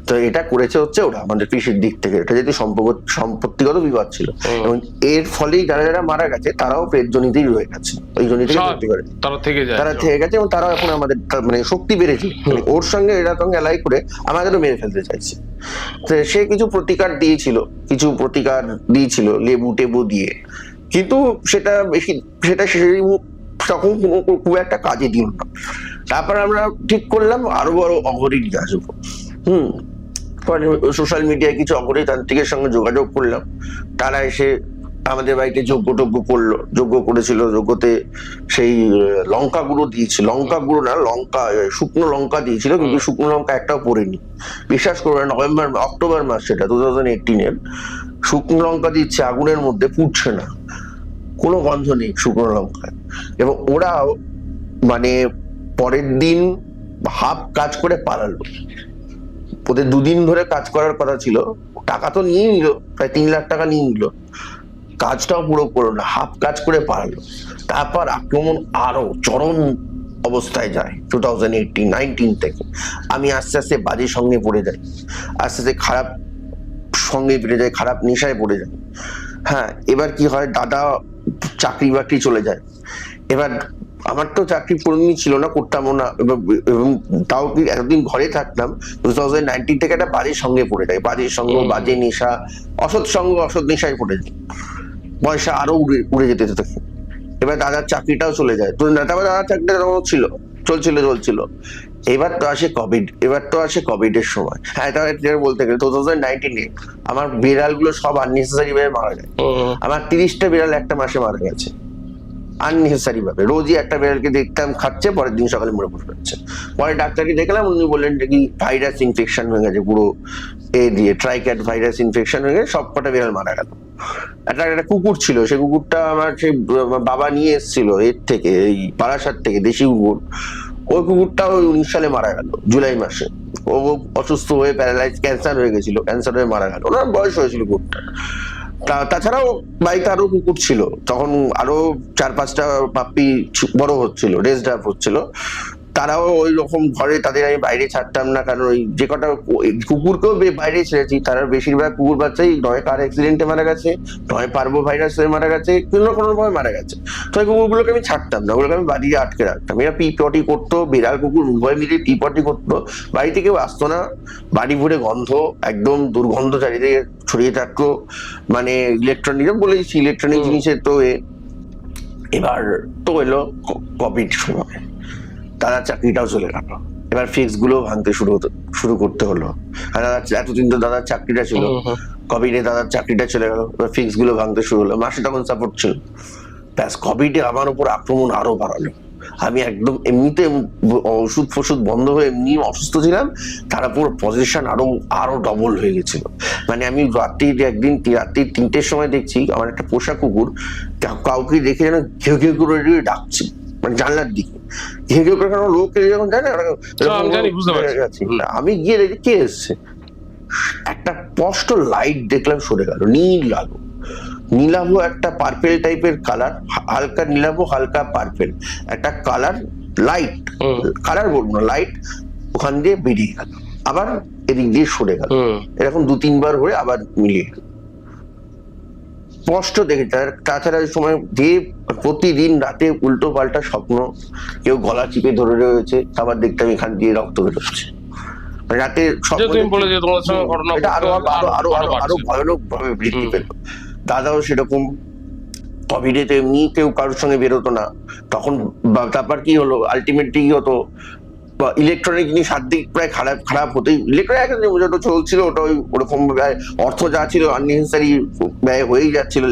তো এটা করেছে হচ্ছে ওরা আমাদের পিসির দিক থেকে, এটা যদি সম্পত্তিগত বিবাদ ছিল, এবং এর ফলেই যারা মারা গেছে তারাও প্রেত জনিতেই রয়ে গেছে, ওই জনিতেই তারা থেকে গেছে, এবং তারাও এখন আমাদের মানে শক্তি বেড়েছে, ওর সঙ্গে এরা সঙ্গে অ্যালাই করে আমাদেরও মেরে ফেলতে চাইছে। সে কিছু প্রতিকার দিয়েছিল লেবু টেবু দিয়ে, কিন্তু সেটা তখন খুব একটা কাজে দিল না। তারপর আমরা ঠিক করলাম আরো বড় অঘরী নিয়ে আসবো। সোশ্যাল মিডিয়ায় কিছু অঘরী তান্ত্রিকের সঙ্গে যোগাযোগ করলাম, তারা এসে আমাদের বাড়িতে যজ্ঞ করলো, যজ্ঞ করেছিল, যজ্ঞতে সেই লঙ্কা গুঁড়ো দিয়েছিল, লঙ্কা গুঁড়ো না, লঙ্কা শুকনো লঙ্কা দিয়েছিল, কিন্তু শুকনো লঙ্কা একটাও পড়েনি। বিশ্বাস করবে অক্টোবর মাস, সেটা 2018-এর, শুকনো লঙ্কা দিচ্ছে আগুনের মধ্যে, পুড়ছে না, কোনো গন্ধ নেই শুকনো লঙ্কায়। এবং ওরাও মানে পরের দিন হাফ কাজ করে পালালো। ওদের 2 দিন ধরে কাজ করার কথা ছিল, টাকা তো নিয়ে নিল, প্রায় 3 লাখ টাকা নিয়ে নিল, কাজটাও পুরো করলো না, হাফ কাজ করে পালালো। তারপর আক্রমণ আরো চরম অবস্থায় যায় 2018-19 থেকে। আমি আস্তে আস্তে বাজে সঙ্গে পড়ে যাই, আস্তে আস্তে খারাপ সঙ্গে পড়ে যায়, খারাপ নেশায় পড়ে যায়। হ্যাঁ, এবার কি হয়, দাদা চাকরি বাকরি চলে যায়। এবার আমার তো চাকরি কোনোদিনই ছিল না, করতামও না, এবং তাও কি এতদিন ঘরে থাকতাম, 2019 থেকে একটা বাজে সঙ্গে পড়ে যায়, বাজে সঙ্গ, বাজে নেশা, অসৎ সঙ্গ, অসৎ নেশায় পড়ে যায়, পয়সা আরো উড়ে যেতে থাকে। এবার দাদার চাকরিটাও চলে যায়, তো দাদার চাকরিটা চলছিল। এবার তো আসে কোভিডের সময়। হ্যাঁ, এটা বলতে গেলে 2019-এ আমার বিড়ালগুলো সব আননেসেসারি ভাবে মারা যায়। আমার 30টা বিড়াল একটা মাসে মারা গেছে আননেসেসারি ভাবে। রোজই একটা বিড়ালকে দেখতাম খাচ্ছে, পরের দিন সকালে মরে পড়ে যাচ্ছে। পরে ডাক্তারকে দেখলাম, উনি বললেন যে কি ভাইরাস ইনফেকশন হয়ে গেছে, পুরো ট্রাইক্যাট ভাইরাস ইনফেকশন হয়ে গেছে, সব কটা বিড়াল মারা গেল। একটা কুকুর ছিল, সেই কুকুরটা আমার সেই বাবা নিয়ে এসেছিল এর থেকে, এই বারাসাত থেকে, দেশি কুকুর। ওই কুকুরটা 19 সালে মারা গেল জুলাই মাসে। ও অসুস্থ হয়ে প্যারালাইজ, ক্যান্সার হয়ে গেছিল, ক্যান্সার হয়ে মারা গেল। ওনার বয়স হয়েছিল কুকুরটা। তাছাড়াও বাড়িতে আরো কুকুর ছিল, তখন আরো 4-5টা পাপ্পি বড় হচ্ছিল, রেসড আপ হচ্ছিল। তারাও ওই রকম ঘরে, তাদের আমি বাইরে ছাড়তাম না, কারণ ওই যে কটা কুকুরকেও বাইরে ছেড়েছি, তারা বেশিরভাগ কুকুর বাচ্চাই নয় কার অ্যাক্সিডেন্টে মারা গেছে, নয় পার্বো ভাইরাসে মারা গেছে, কোনো ভাবে মারা গেছে। তো ওই কুকুরগুলোকে আমি ছাড়তাম না, ওগুলোকে আমি বাড়িতে আটকে রাখতাম। এরা পি পটি করতো, বিড়াল কুকুর উভয় মিলে পি পটি করতো, বাড়িতে কেউ আসতো না, বাড়ি ভরে গন্ধ, একদম দুর্গন্ধ চারিদিকে ছড়িয়ে থাকতো। মানে ইলেকট্রনিক জিনিসের তো এবার তো এলো কোভিড সময়, দাদার চাকরিটাও চলে গেল। এবার ফিক্স গুলো ভাঙতে শুরু করতে হলো। এতদিন তো দাদার চাকরিটা ছিল, কোভিডে দাদার চাকরিটা চলে গেল, এবার ফিক্স গুলো ভাঙতে শুরু হলো। মাসে তখন সাপোর্ট ছিল, ব্যাস কোভিডে আমার উপর আক্রমণ আরো বাড়ালো। আমি একদম এমনিতে ওষুধ ফষুধ বন্ধ হয়ে এমনি অসুস্থ ছিলাম, তার উপর পজিশন আরো ডবল হয়ে গেছিল। মানে আমি একদিন রাত্রি 3টের সময় দেখছি আমার একটা পোষা কুকুর কাউকে দেখে যেন ঘেউ করে ডাকছে, মানে জানলার দিকে ঘেউ করে, কারণ লোক যখন যায় না, আমি গিয়ে দেখি কে এসছে, একটা স্পষ্ট লাইট দেখলাম সরে গেল, নীলাভ একটা পার্পেল টাইপের কালার, হালকা নীলাভ হালকা পার্পেল একটা কালার, লাইট কালার বলবো না, লাইট ওখান দিয়ে বেরিয়ে গেল, আবার এদিক দিয়ে সরে গেল, এরকম 2-3 বার হয়ে আবার মিলিয়ে গেল, স্পষ্ট দেখে। তাছাড়া ওই সময় দিয়ে প্রতিদিন রাতে উল্টো পাল্টা স্বপ্ন, কেউ গলা চিপে ধরে রয়েছে, আবার দেখতাম এখান দিয়ে রক্ত বেরোচ্ছে। রাতে এটা আরো ভয়ানক ভাবে বৃদ্ধি পেল। দাদাও সেরকম, কোভিডে তো এমনি কেউ কারোর সঙ্গে বেরোতো না তখন। তারপর কি হলো, আলটিমেটলি কি হতো, ইলেকট্রনিক জিনিস হাতদিক প্রায় খারাপ হতোই। ইলেকট্রনিক চলছিল, ওটা ওরকম অর্থ যা ছিল আননেসেসারি ব্যয় হয়েই যাচ্ছিল,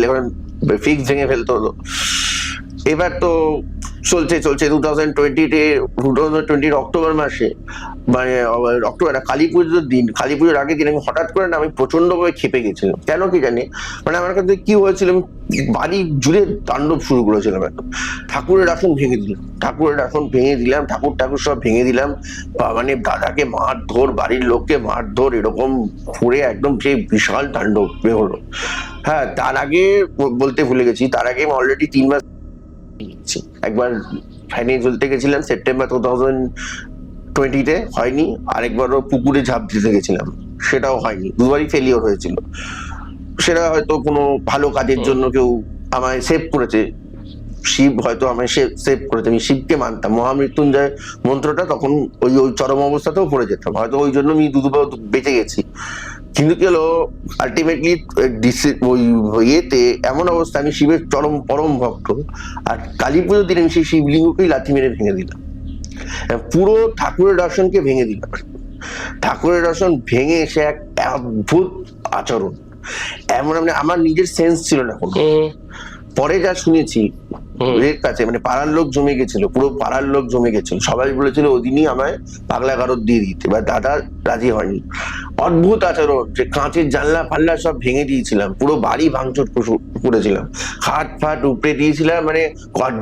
ফিক্স ভেঙে ফেলতে হলো। এবার তো চলছে 2020 অক্টোবর মাসে, মানে অক্টোবর কালী পুজোর দিন, কালী পুজোর আগের দিন আমি হঠাৎ করে না, আমি প্রচন্ড ভাবে খেপে গেছিলাম, কেন কি জানি। মানে আমার কাছে কি হয়েছিল, বাড়ি জুড়ে তাণ্ডব শুরু করেছিলাম। একদম ঠাকুরের আসন ভেঙে দিলাম, ঠাকুর সব ভেঙে দিলাম, মানে দাদাকে মারধর, বাড়ির লোককে মারধর, এরকম করে একদম সেই বিশাল তাণ্ডব হলো। হ্যাঁ, তার আগে বলতে ভুলে গেছি, তার আগে আমি অলরেডি 3 মাস একবার ফাইনে চলতে গেছিলাম সেপ্টেম্বর 2020-তে, হয়নি। আরেকবারও পুকুরে ঝাঁপ দিতে গেছিলাম, সেটাও হয়নি, 2বারই ফেলিওর হয়েছিল। সেটা হয়তো কোনো ভালো কাজের জন্য কেউ আমায় সেভ করেছে, শিব হয়তো আমায় সেভ করেছে, আমি শিবকে মানতাম। মহামৃত্যুঞ্জয় মন্ত্রটা তখন ওই চরম অবস্থাতেও পড়ে যেতাম, হয়তো ওই জন্য আমি দুবার বেঁচে গেছি। কিন্তু কি হলো, আলটিমেটলি ওই ইয়েতে এমন অবস্থা, আমি শিবের পরম ভক্ত, আর কালী পুজোর দিন আমি সেই শিবলিঙ্গকেই লাথি মেরে ভেঙে দিলাম, পুরো ঠাকুরের দর্শনকে ভেঙে দিলাম। ঠাকুরের দর্শন ভেঙে এসে এক অদ্ভুত আচরণ, এমন মানে আমার নিজের সেন্স ছিল না কোনো। পরে যা শুনেছি এর কাছে, মানে পাড়ার লোক জমে গেছিল, পুরো পাড়ার লোক জমে গেছিল, সবাই বলেছিল ওদিনই আমায় পাগলা গারদ দিয়ে দিতে, বা দাদা রাজি হয়নি। অদ্ভুত আচরণ, যে কাঁচের জানলা ফাল্লা সব ভেঙে দিয়েছিলাম, পুরো বাড়ি ভাঙচুর করেছিলাম, খাট ফাট উপড়ে দিয়েছিলাম, মানে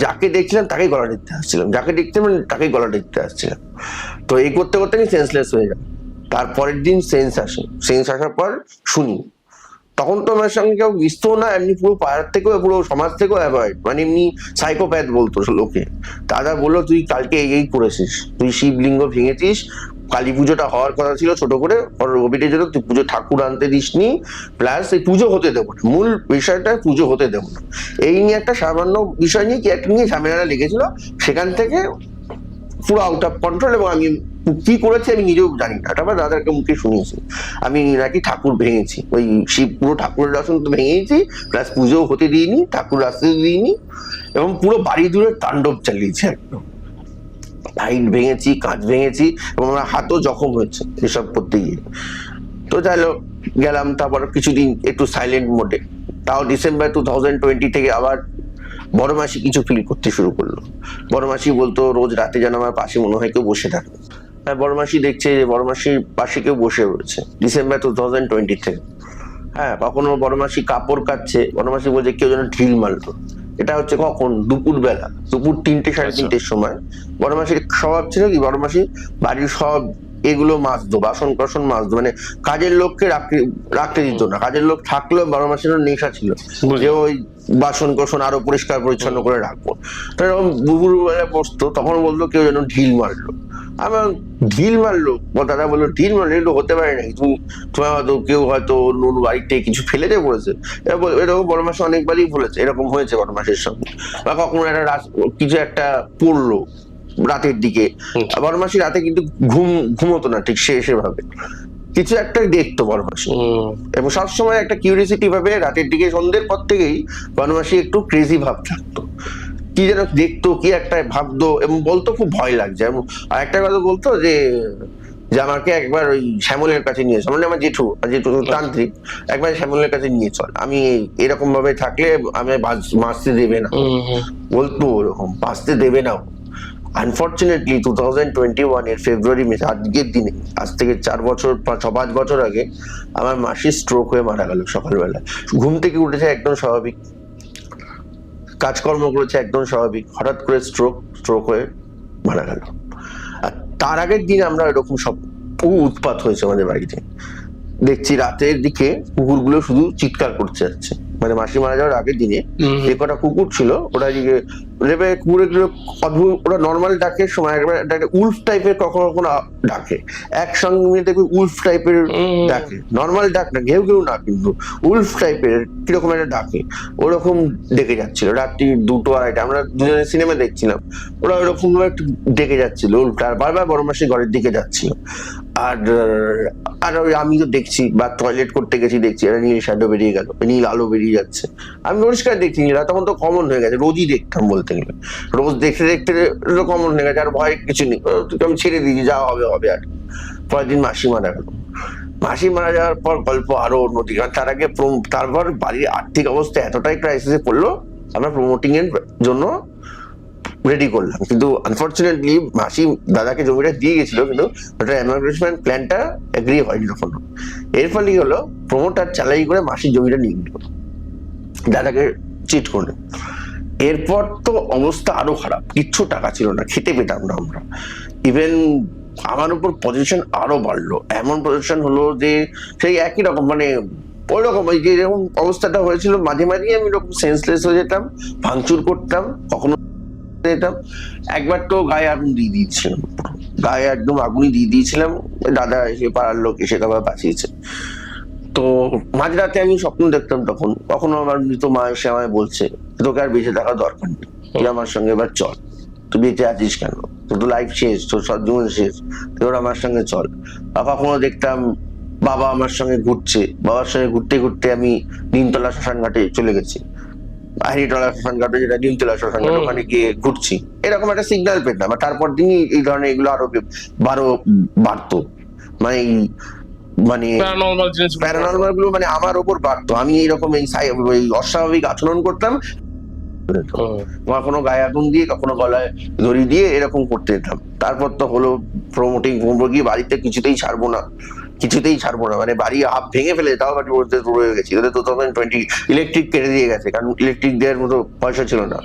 যাকে দেখছিলাম তাকেই গলা টিপতে আসছিলাম, যাকে দেখছিলাম তাকেই গলা টিপতে আসছিলাম। তো এই করতে করতে আমি সেন্সলেস হয়ে যাই। তারপরের দিন সেন্স আসে, সেন্স আসার পর শুনি, তখন তো আমার সঙ্গে কেউ মিশতো না, এমনি পুরো পাড়ার থেকেও পুরো সমাজ থেকেও অ্যাভয়েড, মানে এমনি সাইকোপ্যাথ বলতো লোকে। দাদা বললো তুই কালকে এই করেছিস, তুই শিবলিঙ্গ ভেঙেছিস, কালী পুজোটা হওয়ার কথা ছিল ছোট করে, রবিটের জন্য তুই পুজো ঠাকুর আনতে দিসনি, প্লাস এই পুজো হতে দেবো না, মূল বিষয়টা পুজো হতে দেবো না, এই নিয়ে একটা সামান্য বিষয় নিয়ে কি একটা নিয়ে ঝামেলা লেগেছিল। সেখান থেকে পুরো আউট অফ কন্ট্রোল, এবং আমি কি করেছি আমি নিজেও জানি না, তারপর দাদাকে মুখে শুনিয়েছি আমি নাকি ঠাকুর ভেঙেছি, ওই শিব পুরো ঠাকুরের আসন তো ভেঙেছি, প্লাস পুজো হতে দিইনি, ঠাকুর আসতে দিইনি, এবং পুরো বাড়ি জুড়ে তাণ্ডব চালিয়েছি একদম। লাইট ভেঙেছি, কাঁচ ভেঙেছি, এবং আমার হাতও জখম হয়েছে এসব করতে গিয়ে। তো যাই হোক গেলাম, তারপর কিছুদিন একটু সাইলেন্ট মোডে। তাও ডিসেম্বর 2020 থেকে আবার বড় মাসি কিছু ফিল করতে শুরু করলো। বড় মাসি বলতো রোজ রাতে যেন আমার পাশে মনে হয় কেউ বসে থাকে। হ্যাঁ, বড় মাসি দেখছে যে বড় মাসির পাশে কেউ বসে রয়েছে ডিসেম্বর 2020 থেকে। হ্যাঁ, কখনো বড় মাসি কাপড় কাচ্ছে, বড় মাসি বলছে কেউ যেন ঢিল মারলো। এটা হচ্ছে কখন, দুপুর বেলা, দুপুর 3টে 3:30-র সময়। বড় মাসির স্বভাব ছিল কি, বড় মাসি বাড়ির সব এগুলো মাজতো, বাসন টাসন মাজতো, মানে কাজের লোককে রাখতে দিত না। কাজের লোক থাকলেও বড় মাসির নেশা ছিল যে ওই বাসন কোসন আরো পরিষ্কার পরিচ্ছন্ন করে রাখবো। তো এরকম দুপুর বেলা বসতো, তখন বলতো কেউ যেন ঢিল মারলো। আমার ঢিল মারলো, দাদা বললো ঢিল মারলো, এগুলো হতে পারে নাকি, তোমার হয়তো কেউ হয়তো অন্য বাড়িতে কিছু ফেলেতে পড়েছে। এরকম বড় মাসে অনেকবারই বলেছে, এরকম হয়েছে বড় মাসের সঙ্গে। বা কখনো একটা কিছু একটা পড়লো রাতের দিকে, বড় মাসি রাতে কিন্তু ঘুমোতো না ঠিক সেভাবে, কিছু একটা দেখতো বড় মাসি, এবং সবসময় একটা কিউরিয়াসিটি ভাবে রাতের দিকে, সন্ধ্যের পর থেকেই বড় মাসি একটু ক্রেজি ভাব থাকতো, কি যেন দেখতো, কি একটা ভাবতো, এবং বলতো খুব ভয় লাগছে। এবং আরেকটা কথা বলতো যে আমাকে একবার ওই শ্যামলের কাছে নিয়ে চল, মানে আমার জেঠু তান্ত্রিক, একবার শ্যামলের কাছে নিয়ে চল, আমি এরকম ভাবে থাকলে আমি বাঁচতে দেবে না, বলতো ওরকম বাঁচতে দেবে না। আনফর্চুনেটলি 2021 এর ফেব্রুয়ারি মাসে, আজকের দিনে, আজ থেকে 4-5 বছর আগে আমার মাসির স্ট্রোক হয়ে মারা গেল সকালবেলা। ঘুম থেকে উঠেছে একদম স্বাভাবিক, কাজকর্ম করেছে একদম স্বাভাবিক, হঠাৎ করে স্ট্রোক হয়ে মারা গেল। আর তার আগের দিন আমরা এরকম সব উৎপাত হয়েছে আমাদের বাড়িতে। দেখছি রাতের দিকে কুকুরগুলো শুধু চিৎকার করতে যাচ্ছে, মানে মাসি মারা যাওয়ার আগের দিনে যে কটা কুকুর ছিল ওরা কুকুরগুলো অদ্ভুত, ওরা নর্মাল ডাকের সময় একবার উলফ টাইপের কখনো কখনো ডাকে, একসঙ্গে দেখবে উলফ টাইপের ডাকে, নর্মাল ডাক না, ঘেউ ঘেউ না, কিন্তু উলফ টাইপের কিরকম একটা ডাকে, ওরকম ডেকে যাচ্ছিল রাত্রি 2-2-2:30। আমরা দুজনে সিনেমা দেখছিলাম, ওরা ওরকম ভাবে একটু ডেকে যাচ্ছিল উল্টা, আর বারবার বড় মাসির ঘরের দিকে যাচ্ছিল। আর আমি তো দেখছি, বা টয়লেট করতে গেছি, দেখছি একটা নীল শ্যাডো বেরিয়ে গেল, নীল আলো বেরিয়ে যাচ্ছে, আমি পরিষ্কার দেখছি নীলা, তখন তো কমন হয়ে গেছে, রোজই দেখতাম বলতে গেলে, রোজ দেখতে দেখতে কমন হয়ে গেছে, আর ভয় কিছু নেই, আমি ছেড়ে দিয়েছি, যা হবে হবে। আর পরের দিন মাসি মারা গেল। মাসি মারা যাওয়ার পর গল্প আরো অন্যদিকে, কারণ তার আগে তারপর বাড়ির আর্থিক অবস্থা এতটাই ক্রাইসিসে পড়লো, আমরা প্রমোটিং এর জন্য রেডি করলাম, কিন্তু আনফর্চুনেটলি মাসি দাদাকে জমিটা দিয়ে গেছিল, কিন্তু ওটা এমার্জেন্সি প্ল্যানটা এগ্রি হয়নি তখন। এর ফলে কি হলো, প্রমোটার চালাই করে মাসির জমিটা নিয়ে নিল, দাদাকে চিট করে। এরপর তো অবস্থা আরো খারাপ, কিচ্ছু টাকা ছিল না, খেতে পেতাম না আমরা। ইভেন আমার উপর পজিশন আরো বাড়লো, এমন পজিশন হলো যে সেই একই রকম, মানে ওই রকম ওই যে এরকম অবস্থাটা হয়েছিল, মাঝে মাঝে আমি এরকম সেন্সলেস হয়ে যেতাম, ভাঙচুর করতাম, কখনো যেতাম। একবার তো গায়ে আগুন দিয়ে দিয়েছিলাম, গায়ে একদম আগুনই দিয়ে দিয়েছিলাম, দাদা এসে পাড়ার লোক এসে আবার বাঁচিয়েছে। তো মাঝরাতে আমি স্বপ্ন দেখতাম, তখন কখনো আমার মৃত মা এসে আমায় বলছে তোকে আর বেঁচে থাকার দরকার নেই, তুই আমার সঙ্গে এবার চল, তুই বেঁচে আছিস কেন, তোর তো লাইফ শেষ, তোর সব জীবন শেষ, তুই আমার সঙ্গে চল। বা কখনো দেখতাম বাবা আমার সঙ্গে ঘুরছে, বাবার সঙ্গে ঘুরতে ঘুরতে আমি নিমতলা শ্মশান ঘাটে চলে গেছি, আহিরিটলা শ্মশান ঘাটে, যেটা নিমতলা শ্মশান ঘাট, ওখানে গিয়ে ঘুরছি, এরকম একটা সিগন্যাল পেতাম। আর তারপর দিনই এই ধরনের এগুলো আরো বাড়তো, মানে মানে প্যারানর্মাল জিনিস প্যারানর্মাল গুলো মানে আমার ওপর বাড়তো। আমি এইরকম এই অস্বাভাবিক আচরণ করতাম, কখনো গায়ে আগুন দিয়ে, কখনো গলায় দড়ি দিয়ে এরকম করতে যেতাম। তারপর তো হলো প্রমোটিং গিয়ে বাড়িতে কিছুতেই ছাড়বো না, মানে বাড়ি হাফ ভেঙে ফেলে তাও বাড়ি বলতে রয়ে গেছি। 2020 ইলেকট্রিক কেটে দিয়ে গেছে, কারণ ইলেকট্রিক দেওয়ার মতো পয়সা ছিল না।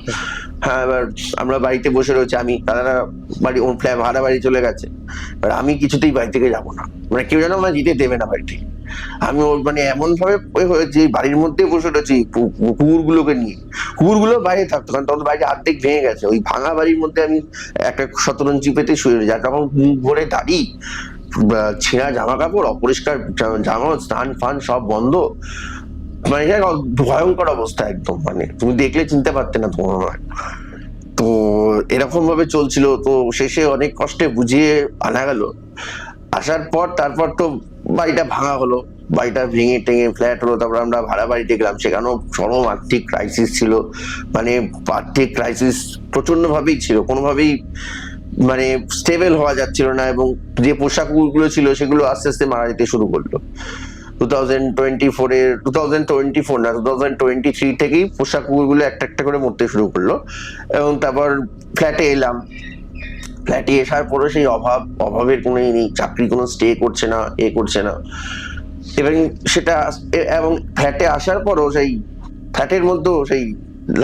হ্যাঁ, এবার আমরা বাড়িতে বসে রয়েছি, আমি দাদারা বাড়ি ভাড়া বাড়ি চলে গেছে, এবার আমি কিছুতেই বাড়ি থেকে যাবো না, মানে কেউ যেন আমার যেতে দেবে না বাড়ি থেকে। আমি মানে এমন ভাবে হয়েছে বাড়ির মধ্যে বসে রয়েছি কুকুরগুলোকে নিয়ে, কুকুরগুলো বাইরে থাকতো, কারণ তখন বাড়িটা অর্ধেক ভেঙে গেছে। ওই ভাঙা বাড়ির মধ্যে আমি একটা শতরঞ্চি পেতে শুয়ে রয়েছি, আর তখন মুখ ভরে দাড়ি, ছেঁড়া জামা কাপড়, অপরিষ্কার জামা, স্নান ফান সব বন্ধ, মানে ভয়ঙ্কর অবস্থা একদম, মানে তুমি দেখলে চিনতে পারতে না তোমার। তো এরকম ভাবে চলছিল। তো শেষে অনেক কষ্টে বুঝিয়ে আনা গেল। আসার পর তারপর তো বাড়িটা ভাঙা হলো, বাড়িটা ভেঙে টেঙে ফ্ল্যাট হলো। তারপর আমরা ভাড়া বাড়িতে গেলাম, সেখানেও চরম আর্থিক ক্রাইসিস ছিল, মানে আর্থিক ক্রাইসিস প্রচন্ড ভাবেই ছিল, কোনোভাবেই মানে স্টেবল হওয়া যাচ্ছিল না। এবং যে পোশাক গুলো ছিল সেগুলো আস্তে আস্তে মারা যেতে শুরু করলো। 2023 থেকেই পোশাক গুলো একটা একটা করে মরতে শুরু করলো। এবং তারপর ফ্ল্যাটে এলাম, ফ্ল্যাটে আসার পরে সেই অভাবের কোনো নেই, চাকরি কোনো স্টে করছে না, করছে না। এবং ফ্ল্যাটে আসার পরও সেই ফ্ল্যাটের মধ্যেও সেই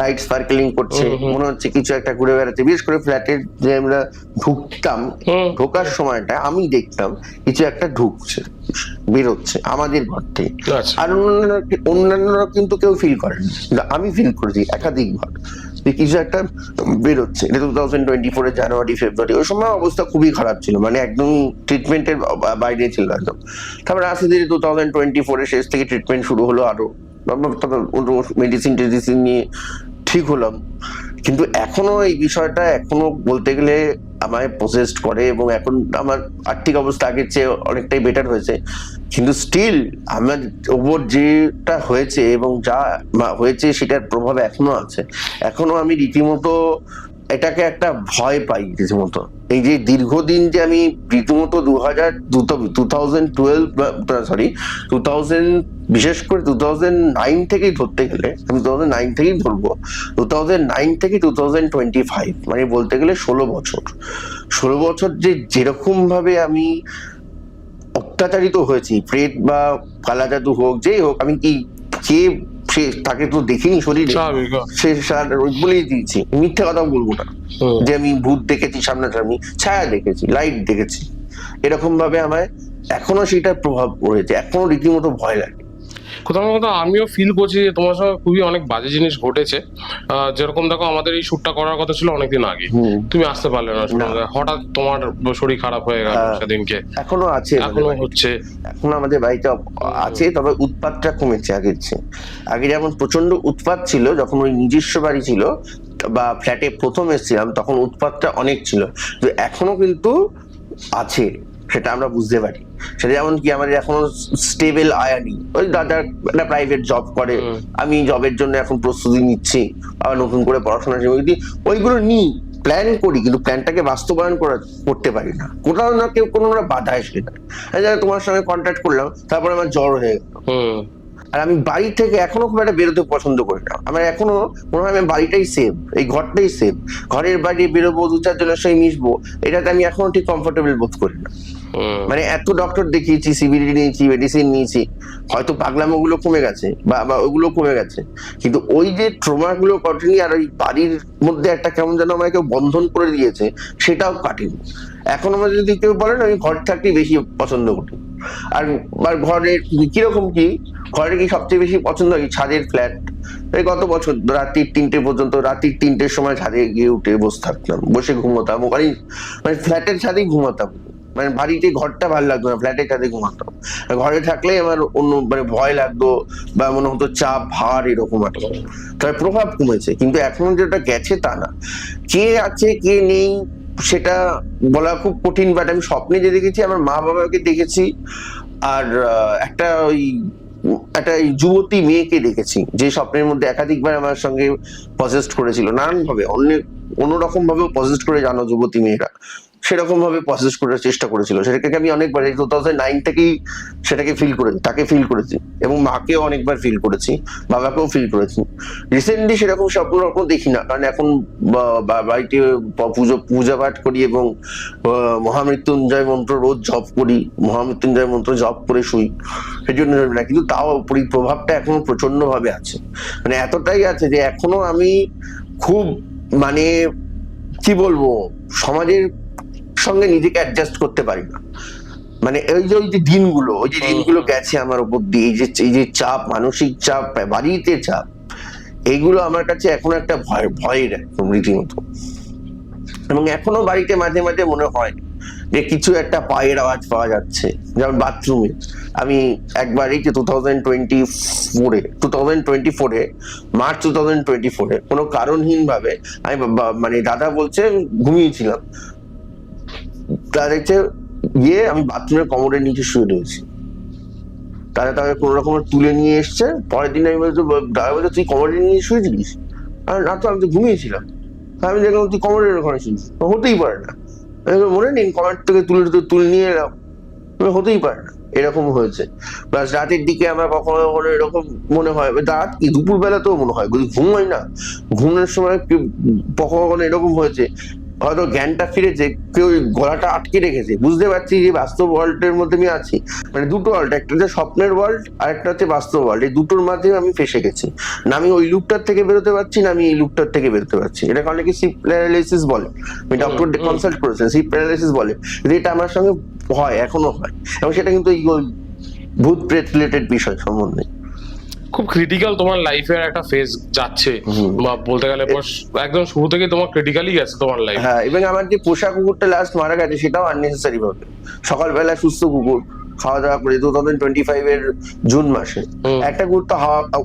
লাইট স্পার্কলিং করছে, মনে হচ্ছে কিছু একটা ঘুরে বেড়াচ্ছে। বিশেষ করে ফ্ল্যাটের যে আমরা ঢুকতাম, ঢোকার সময়টা আমি দেখতাম কিছু একটা ঢুকছে, বেরোচ্ছে আমাদের ঘর থেকে। আর অন্যান্যরা কিন্তু কেউ ফিল করেনি, আমি ফিল করেছি একাধিকবার কিছু একটা বেরোচ্ছে। 2024 জানুয়ারি ফেব্রুয়ারি, ওই সময় অবস্থা খুবই খারাপ ছিল, মানে একদম ট্রিটমেন্টের বাইরে ছিল একদম। তারপরে আস্তে ধীরে 2024 শেষ থেকে ট্রিটমেন্ট শুরু হলো, আরো মেডিসিন নিয়ে ঠিক হলাম। কিন্তু এখনো এই বিষয়টা এখনো বলতে গেলে আমায় প্রসেসড করে, এবং এখন আমার আর্থিক অবস্থা আগের চেয়ে অনেকটাই বেটার হয়েছে। কিন্তু স্টিল আমার ওপর যেটা হয়েছে এবং যা হয়েছে সেটার প্রভাব এখনো আছে। এখনো আমি রীতিমতো এটাকে একটা ভয় পাই রীতিমতো। এই যে দীর্ঘদিন যে আমি রীতিমতো 2000 বিশেষ করে 2009 থেকেই ধরতে গেলে, আমি 2009 থেকেই ধরবো, 2009 থেকে 2025, মানে বলতে গেলে 16 বছর যে যেরকম ভাবে আমি অত্যাচারিত হয়েছি, প্রেত বা কালা জাদু হোক, যেই হোক, আমি কি কে তাকে তো দেখিনি শরীরে, সে বলেই দিয়েছি, মিথ্যে কথা বলবো না যে আমি ভূত দেখেছি সামনাসামনি, ছায়া দেখেছি, লাইট দেখেছি। এরকম ভাবে আমায় এখনো সেটার প্রভাব পড়েছে, এখনো রীতিমতো ভয় লাগে। কোথাও কোথাও আমিও ফিল করছি যে তোমার সঙ্গে খুবই অনেক বাজে জিনিস ঘটেছে। যেরকম দেখো, আমাদের এই শুটটা করার কথা ছিল অনেকদিন আগে, তুমি আসতে পারলে না, হঠাৎ তোমার শরীর খারাপ হয়ে গেল সেদিনকে। এখনো আছে, এখনো হচ্ছে, এখনো আমাদের বাড়িতে আছে, তবে উৎপাতটা কমেছে আগের চেয়ে। আগে যেমন প্রচন্ড উৎপাত ছিল যখন ওই নিজস্ব বাড়ি ছিল বা ফ্ল্যাটে প্রথম এসেছিলাম, তখন উৎপাতটা অনেক ছিল। তো এখনো কিন্তু আছে, সেটা আমরা বুঝতে পারি। সেটা যেমন কি, আমাদের এখনো স্টেবল আয় নেই। ওই দাদা একটা প্রাইভেট জব করে, আমি জবের জন্য এখন প্রস্তুতি নিচ্ছি, আবার নতুন করে পড়াশোনা ওইগুলো নিই, প্ল্যান করি, কিন্তু প্ল্যানটাকে বাস্তবায়ন করতে পারি না। কোথাও না কেউ কোনো বাধা এসে যায়। তোমার সঙ্গে কন্ট্যাক্ট করলাম, তারপরে আমার জ্বর হয়ে গেল। আর আমি বাড়ি থেকে এখনো খুব একটা বেরোতে পছন্দ করি না। আমার এখনো মনে হয় আমি বাড়িটাই সেভ, এই ঘরটাই সেভ। ঘরের বাইরে বেরোবো, 2-4 জনের সঙ্গে মিশবো, এটাতে আমি এখনো ঠিক কমফোর্টেবল বোধ করি না। মানে এত ডক্টর দেখিয়েছি, সিবিডি নিয়েছি, মেডিসিন নিয়েছি, হয়তো পাগলামো গুলো কমে গেছে বা ওগুলো কমে গেছে, কিন্তু ওই যে ট্রমা গুলো কাটেনি। আর ওই বাড়ির মধ্যে একটা কেমন যেন আমাকে বন্ধন করে দিয়েছে, সেটাও কাটেনি। এখন আমার যদি কেউ বলেন, আমি ঘর থাকতে বেশি পছন্দ করি। আর ঘরের কিরকম কি, ঘরে কি সবচেয়ে বেশি পছন্দ হয় ছাদের ফ্ল্যাট। এই গত বছর রাত্রির 3টে পর্যন্ত, রাত্রির 3টের সময় ছাদে গিয়ে উঠে বসে থাকতাম, বসে ঘুমোতাম ওখানে, মানে ফ্ল্যাটের ছাদেই ঘুমাতাম। মানে বাড়িতে ঘরটা ভালো লাগতো না, ফ্ল্যাটের ছাদে ঘুমাতাম। ঘরে থাকলে আমার অন্য মানে ভয় লাগতো বা মনে হতো চাপ ভার এরকম একটা, তার প্রভাব কমেছে। কিন্তু এখন যেটা গেছে তা না। কে আছে কে নেই সেটা বলা খুব কঠিন। বাট আমি স্বপ্নে যে দেখেছি, আমার মা বাবাকে দেখেছি, আর একটা যুবতী মেয়েকে দেখেছি, যে স্বপ্নের মধ্যে একাধিকবার আমার সঙ্গে পজেস্ট করেছিল, নানান ভাবে, অন্যরকম ভাবেও পজেস্ট করে, জানো যুবতী মেয়েরা। সেরকম ভাবে প্রসেস করার চেষ্টা করেছিল। সেটাকে আমি অনেকবার 2009 থেকেই সেটাকে ফিল করেছি, তাকে ফিল করেছি, এবং মাকেও অনেকবার ফিল করেছি, বাবাকেও ফিল করেছি। রিসেন্টলি সেরকম স্বপ্ন দেখি না, কারণ এখন বাড়িতে পূজা পাঠ করি এবং মহামৃত্যুঞ্জয় মন্ত্র রোজ জপ করি, মহামৃত্যুঞ্জয় মন্ত্র জপ করে শুই, সেই জন্য না। কিন্তু তাও প্রভাবটা এখনো প্রচন্ড ভাবে আছে, মানে এতটাই আছে যে এখনো আমি খুব মানে কি বলবো, সমাজের সঙ্গে নিজেকে অ্যাডজাস্ট করতে পারি না। মানে ওই যে দিনগুলো গেছে আমার উপর দিয়ে, এই যে চাপ, মানসিক চাপ, বাড়িতে চাপ, এইগুলো আমার কাছে এখন একটা ভয়ের একদম রীতিমতো। এবং এখনো বাড়িতে মাঝে মাঝে মনে হয় যে কিছু একটা পায়ের আওয়াজ পাওয়া যাচ্ছে, যেমন বাথরুমে। আমি একবার এই যে 2024-এ মার্চ 2024-এ কোনো কারণহীন ভাবে আমি মানে দাদা বলছে ঘুমিয়েছিলাম, তাদেরকে গিয়ে আমি বাথরুমের কমোডের নিচে শুয়ে রয়েছি। তারা তাকে কোনো রকম তুলে নিয়ে এসছে। পরের দিন আমি বলছি, দাদা বলছে তুই কমোডের নিয়ে শুয়েছিলিস? না তো, আমি তো ঘুমিয়েছিলাম। আমি দেখলাম তুই কমোডের ওখানে শুয়েছিস, হতেই পারে না। মনে নেই কমেন্ট থেকে তুলে নিয়ে এলাম, হতেই পারে না। এরকম হয়েছে। প্লাস রাতের দিকে আমার কখনো কখনো এরকম মনে হয়, রাত কি দুপুর বেলাতেও মনে হয়, ঘুম হয় না, ঘুমের সময় কখনো এরকম হয়েছে হয়তো জ্ঞানটা ফিরেছে, কেউ গলাটা আটকে রেখেছে, বুঝতে পারছি যে বাস্তব ওয়ার্ল্ডের মধ্যে আমি আছি। মানে দুটো ওয়ার্ল্ড, একটা হচ্ছে স্বপ্নের ওয়ার্ল্ড আর একটা হচ্ছে বাস্তব ওয়ার্ল্ড, এই দুটোর মাঝে আমি ফেসে গেছি। না আমি ওই লুপটার থেকে বেরোতে পারছি, না আমি এই লুপটার থেকে বেরোতে পারছি। এটাকে অনেকে স্লিপ প্যারালাইসিস বলে, আমি ডক্টর কনসাল্ট করেছেন, স্লিপ প্যারালাইসিস বলে। এটা আমার সঙ্গে হয়, এখনো হয়, এবং সেটা কিন্তু এই ভূত প্রেত রিলেটেড বিষয় সম্বন্ধে। খুব ক্রিটিক্যাল তোমার লাইফের একটা ফেজ যাচ্ছে, বা বলতে গেলে একদম শুরু থেকে তোমার ক্রিটিক্যালি গেছে তোমার লাইফ। হ্যাঁ, এবং আমার যে পোষা কুকুরটা লাস্ট মারা গেছে সেটাও আননেসেসারি ভাবে। সকালবেলা সুস্থ কুকুর, খাওয়া দাওয়া করে 2025-এর জুন মাসে একটা কুকুর তো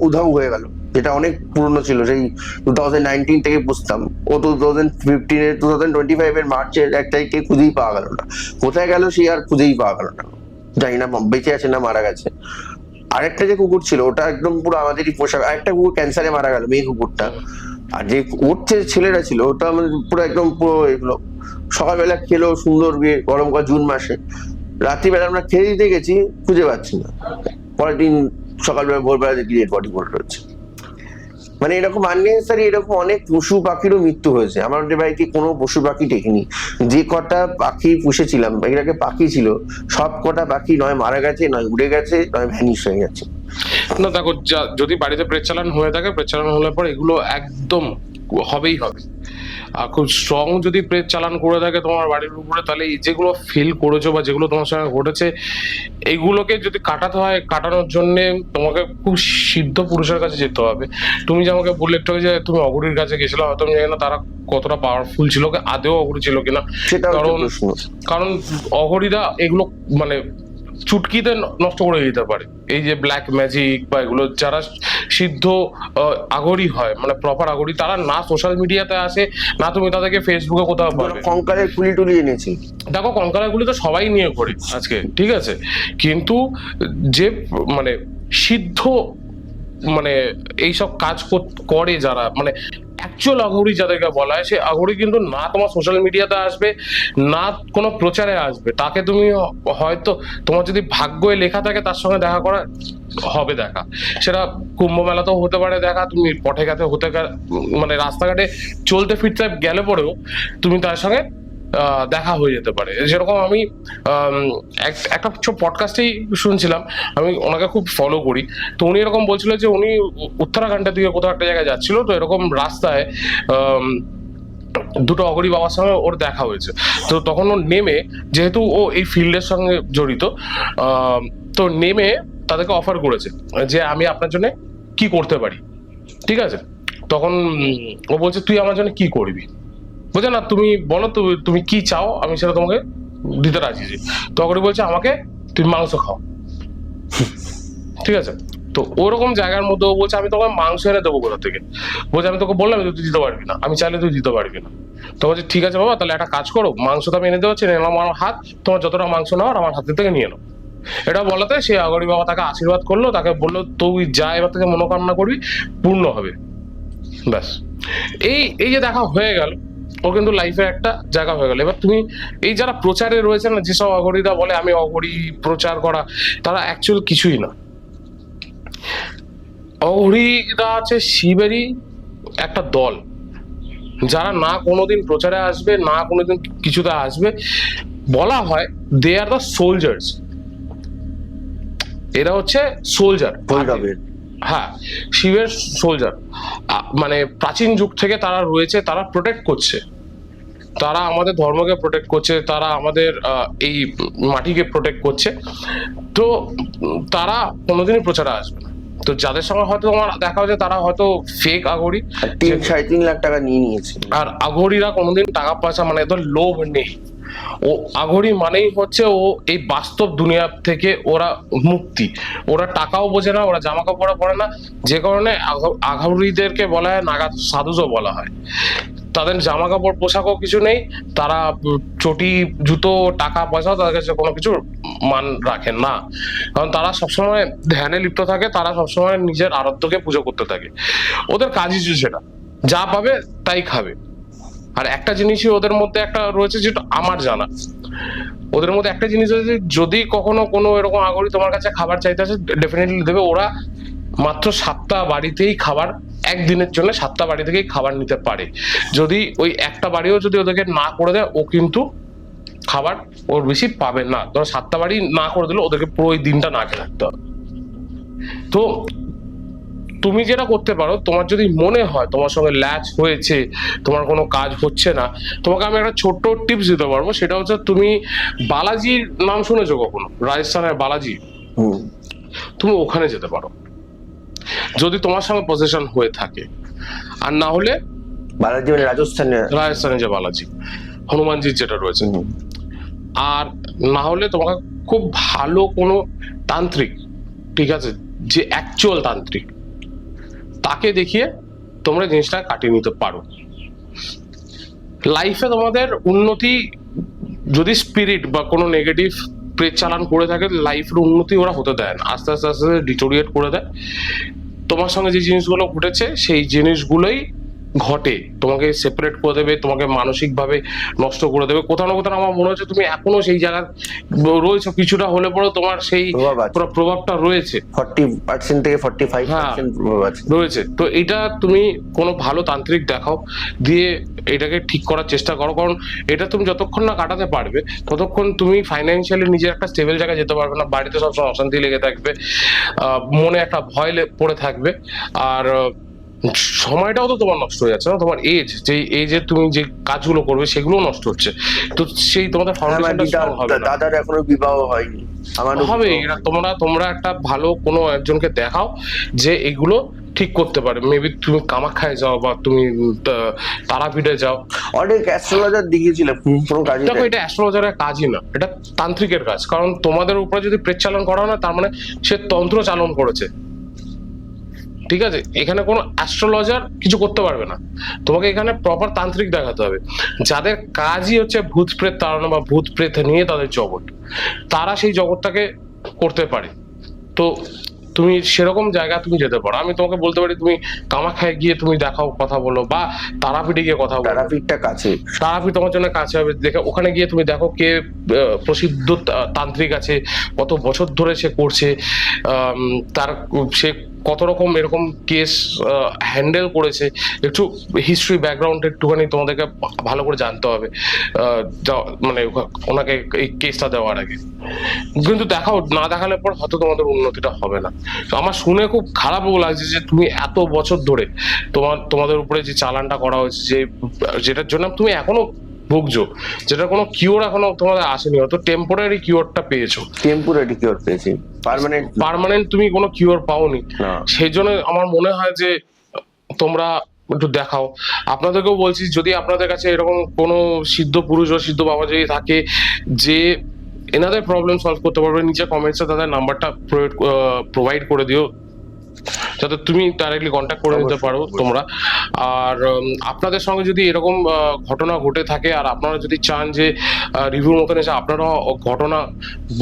উধাও হয়ে গেল, যেটা অনেক পুরনো ছিল, সেই 2019 থেকে পুষতাম। ও 2025-এর মার্চের 1 তারিখে খুঁজেই পাওয়া গেল না। কোথায় গেল সে আর খুঁজেই পাওয়া গেল না, জানি না বেঁচে আছে না মারা গেছে। আরেকটা যে কুকুর ছিল ওটা একদম পুরো আমাদেরই পোষা, আরেকটা কুকুর ক্যান্সারে মারা গেল, মেয়ে কুকুরটা। আর যে ওর যে ছেলেটা ছিল ওটা আমাদের পুরো একদম পুরো এগুলো সকালবেলা খেলো সুন্দর, গরমকাল জুন মাসে। রাত্রিবেলা আমরা খেয়ে দিতে গেছি, খুঁজে পাচ্ছি না। পরের দিন সকালবেলা ভোরবেলা দেখি ডেড বডি পড়ে রয়েছে। মানে এরকম আননেসেসারি এরকম অনেক পশু পাখিরও মৃত্যু হয়েছে। আমাদের বাড়িতে কোনো পশু পাখি দেখিনি। যে কটা পাখি পুষেছিলাম, এটাকে পাখি ছিল, সব কটা পাখি নয় মারা গেছে, নয় উড়ে গেছে, নয় ভ্যানিশ হয়ে গেছে। না দেখো, যদি বাড়িতে প্রেত চালান হয়ে থাকে, প্রেত চালান হলে পর এগুলো একদম হবেই হবে। আর খুব স্ট্রং যদি প্রেত চালান করে থাকে তোমার বাড়ির উপরে, তাহলে যেগুলো ফিল করেছো বা যেগুলো তোমার সঙ্গে ঘটেছে, এইগুলোকে যদি কাটাতে হয়, কাটানোর জন্য তোমাকে খুব সিদ্ধ পুরুষের কাছে যেতে হবে। তুমি যে আমাকে বললে একটু যে তুমি অঘরীর কাছে গেছিলে, হয়তো আমি জানি না তারা কতটা পাওয়ারফুল ছিল, আদেও অঘরী ছিল কিনা। কারণ অঘরীরা এগুলো মানে চুটকিতে নষ্ট করে দিতে পারে। এই যে ব্ল্যাক ম্যাজিক বা এগুলো, যারা সিদ্ধ আগরি হয়, মানে প্রপার আগরি, তারা না সোশ্যাল মিডিয়াতে আসে, না তুমি তাদেরকে ফেসবুকে কোথাও পাবে। কঙ্কালের কুলি টুলি এনেছি, দেখো কঙ্কালের গুলি তো সবাই নিয়ে করে আজকে, ঠিক আছে, কিন্তু যে মানে সিদ্ধ মানে এইসব কাজ করে যারা, মানে অ্যাকচুয়াল আঘুরি যাদেরকে বলা হয়, সে আঘুরি কিন্তু না তোমার সোশ্যাল মিডিয়াতে আসবে, না কোনো প্রচারে আসবে। তাকে তুমি হয়তো তোমার যদি ভাগ্যে লেখা থাকে তার সঙ্গে দেখা করা হবে, দেখা সেটা কুম্ভ মেলাতেও হতে পারে, দেখা তুমি পথে ঘাটে মানে রাস্তাঘাটে চলতে ফিরতে গেলে পরেও তুমি তার সঙ্গে দেখা হয়ে যেতে পারে। যেরকম আমি একটা পডকাস্টেই শুনছিলাম, আমি ওনাকে খুব ফলো করি, তো উনি এরকম বলছিল যে উনি উত্তরাখণ্ডের দিকে কোথাও একটা জায়গায় যাচ্ছিল, তো এরকম রাস্তায় দুটো অঘরী বাবার সঙ্গে ওর দেখা হয়েছে। তো তখন ও নেমে, যেহেতু ও এই ফিল্ডের সঙ্গে জড়িত, তো নেমে তাদেরকে অফার করেছে যে আমি আপনার জন্য কি করতে পারি, ঠিক আছে। তখন ও বলছে তুই আমার জন্য কি করবি, বুঝলে না, তুমি বলো তুমি কি চাও, আমি সেটা তোমাকে দিতে রাজি আছি। তো অঘরী বলছে আমাকে তুমি মাংস খাও, ঠিক আছে। তো ওরকম জায়গার মধ্যে ও বলছে আমি তোকে মাংস এনে দেবো কোথা থেকে। বলছে আমি তোকে বললাম তুই দিতে পারবি না, আমি চাইলে তুই দিতে পারবি না। তো বলছে ঠিক আছে বাবা, তাহলে একটা কাজ করো, মাংস তো আমি এনে দেওয়া নিলাম আমার হাত, তোমার যতটা মাংস নাও আমার হাতের থেকে নিয়ে নাও। এটা বলাতে সে আগরী বাবা তাকে আশীর্বাদ করলো, তাকে বললো তুই যা এবার থেকে মনোকামনা করবি পূর্ণ হবে, ব্যাস। এই যে দেখা হয়ে গেল, ও কিন্তু লাইফে একটা জায়গা হয়ে গেল। এবার তুমি এই যারা প্রচারে রয়েছে না, যেসব অঘরীরা বলে আমি অঘরী, প্রচার করা, তারা অ্যাকচুয়াল কিছুই না। অঘরীরা আছে শিবেরই একটা দল, যারা না কোনোদিন প্রচারে আসবে, না কোনোদিন কিছুতে আসবে। বলা হয় দে আর দ্য সোলজার্স, এরা হচ্ছে সোলজার, ভৈরবের। হ্যাঁ, শিবের সোলজার। মানে প্রাচীন যুগ থেকে তারা রয়েছে, তারা প্রোটেক্ট করছে, তারা আমাদের ধর্মকে প্রোটেক্ট করছে, তারা আমাদের এই মাটিকে প্রোটেক্ট করছে। তো তারা কোনোদিনই প্রচারে আসবে না। তো যাদের সঙ্গে হয়তো আমার দেখা হচ্ছে তারা হয়তো ফেক আগরি, 3-3.5 লাখ টাকা নিয়ে নিয়েছে। আর আগরিরা কোনোদিন টাকা পয়সা মানে এদের লোভ নেই। ও আগরি মানেই হচ্ছে ও এই বাস্তব দুনিয়া থেকে ওরা মুক্তি, ওরা টাকাও বোঝে না, ওরা জামা কাপড় পরে না, যে কারণে আঘাউরিদেরকে বলা হয় নাগা সাধুজও বলা হয়। তাদের জামা কাপড় পোশাকও কিছু নেই, তারা চটি জুতো টাকা পয়সাও তাদের কাছে কোনো কিছু মান রাখেন না, কারণ তারা সবসময় ধ্যানে লিপ্ত থাকে, তারা সবসময় নিজের আরাধ্যকে পুজো করতে থাকে। ওদের কাজই সেটা, যা পাবে তাই খাবে। আর একটা জিনিসই ওদের মধ্যে একটা রয়েছে যেটা আমার জানা, ওদের মধ্যে একটা জিনিস হচ্ছে যদি কখনো কোনো এরকম আগরি তোমার কাছে খাবার চাইতে আসে ডেফিনেটলি দেবে। ওরা মাত্র 7টা বাড়িতেই খাবার, একদিনের জন্য 7টা বাড়ি থেকেই খাবার নিতে পারে। যদি ওই একটা বাড়িও যদি ওদেরকে না করে দেয়, ও কিন্তু খাবার ওর বেশি পাবে না। ধরো 7টা বাড়ি না করে দিলে ওদেরকে পুরো ওই দিনটা না খেয়ে থাকতে হবে। তো তুমি যেটা করতে পারো, তোমার যদি মনে হয় তোমার সঙ্গে ল্যাচ হয়েছে, তোমার কোনো কাজ হচ্ছে না, তোমাকে আমি একটা ছোট্ট টিপস দিতে পারবো। সেটা হচ্ছে তুমি বালাজির নাম শুনেছো কখনো? রাজস্থানের বালাজি, তুমি ওখানে যেতে পারো যদি তোমার সঙ্গে পজিশন হয়ে থাকে। আর না হলে বালাজি মানে রাজস্থানে যে বালাজি হনুমানজির যেটা রয়েছে, আর না হলে তোমাকে খুব ভালো কোনো তান্ত্রিক, ঠিক আছে, যে অ্যাকচুয়াল তান্ত্রিক, তাকে দেখিয়ে তোমরা জিনিসটা কাটিয়ে নিতে পারো। লাইফে তোমাদের উন্নতি, যদি স্পিরিট বা কোনো নেগেটিভ প্রেত চালান করে থাকে, লাইফের উন্নতি ওরা হতে দেয় না, আস্তে আস্তে আস্তে ডিটোরিয়েট করে দেয়। তোমার সঙ্গে যে জিনিসগুলো ঘটেছে সেই জিনিসগুলোই ঘটে, তোমাকে সেপারেট করে দেবে, তোমাকে মানসিক ভাবে নষ্ট করে দেবে। কোথাও না কোথাও আমার মনে হচ্ছে তুমি এখনো সেই জায়গায় রয়েছো, কিছুটা হলে পরেও তোমার সেই প্রভাবটা রয়েছে, 40% থেকে 45% প্রভাব আছে রয়েছে। তো এটা তুমি কোনো ভালো তান্ত্রিক দেখাও, দিয়ে এটাকে ঠিক করার চেষ্টা করো, কারণ এটা তুমি যতক্ষণ না কাটাতে পারবে ততক্ষণ তুমি ফাইন্যান্সিয়ালি নিজের একটা স্টেবল জায়গায় যেতে পারবে না। বাড়িতে সবসময় অশান্তি লেগে থাকবে, মনে একটা ভয় পড়ে থাকবে, আর সময়টাও তো তোমার নষ্ট হয়ে যাচ্ছে না। তোমার এজ, যে এজে তুমি যে কাজগুলো করবে সেগুলো নষ্ট হচ্ছে। তো সেই তোমাদের ফাউন্ডেশনটা হবে না। দাদার এখনো বিবাহ হয়নি, আমার হবে। তোমরা একটা ভালো কোনো একজনকে দেখাও যে এগুলো ঠিক করতে পারে। মেবি তুমি কামাখ্যায় যাও বা তুমি তারাপীঠে যাও। অনেক অ্যাস্ট্রোলজার দেখিয়েছিল, কোনো কাজই দেখো, এটা অ্যাস্ট্রোলজারের কাজই না, এটা তান্ত্রিকের কাজ। কারণ তোমাদের উপরে যদি প্রেত চালন করা হয় না, তার মানে সে তন্ত্র চালন করেছে, ঠিক আছে? এখানে কোনো অ্যাস্ট্রোলজার কিছু করতে পারবে না, তোমাকে এখানে প্রপার তান্ত্রিক দেখাতে হবে, যাদের কাজই হচ্ছে ভূত প্রেত তাড়ানো বা ভূত প্রেত নিয়ে তাদের জগৎ, তারা সেই জগৎটাকে করতে পারে। তো তুমি সেরকম জায়গা তুমি যেতে পারো। আমি তোমাকে বলতে পারি তুমি কামাখ্যায় গিয়ে তুমি দেখাও, কথা বলো, বা তারাপীঠে গিয়ে কথা বলো। তারাপীঠটা কাছে, তারাপীঠ তোমার জন্য কাছে হবে। দেখে ওখানে গিয়ে তুমি দেখো কে প্রসিদ্ধ তান্ত্রিক আছে, কত বছর ধরে সে করছে, তার সে কত রকম এরকম কেস হ্যান্ডেল করেছে। একটু হিস্ট্রি ব্যাকগ্রাউন্ড একটুখানি তোমাদেরকে ভালো করে জানতে হবে, মানে ওনাকে এই কেসটা দেওয়ার আগে। কিন্তু দেখাও, না দেখালে পর হয়তো তোমাদের উন্নতিটা হবে না। তো আমার শুনে খুব খারাপও লাগছে যে তুমি এত বছর ধরে তোমাদের উপরে যে চালানটা করা হয়েছে, যেটার জন্য তুমি এখনো ভুগছো, যেটা কোনো কিওর এখনো তোমাদের আসেনি, হয়তো টেম্পোরারি কিওরটা পেয়েছো। টেম্পোরারি কিওর পেয়েছি, পার্মানেন্ট তুমি কোনো কিওর পাওনি। সেই জন্য আমার মনে হয় যে তোমরা একটু দেখাও। আপনাদেরকেও বলছি, যদি আপনাদের কাছে এরকম কোনো সিদ্ধ পুরুষ ও সিদ্ধ বাবা যদি থাকে যে এনাদের প্রবলেম সলভ করতে পারবে, নিচে কমেন্টসে তাদের নাম্বারটা প্রোভাইড করে দিও, যাতে তুমি ডাইরেক্টলি কন্ট্যাক্ট করে নিতে পারো তোমরা। আর আপনাদের সঙ্গে যদি এরকম ঘটনা ঘটে থাকে, আর আপনারা যদি চান যে রিভিউর মতন এসে আপনারা ঘটনা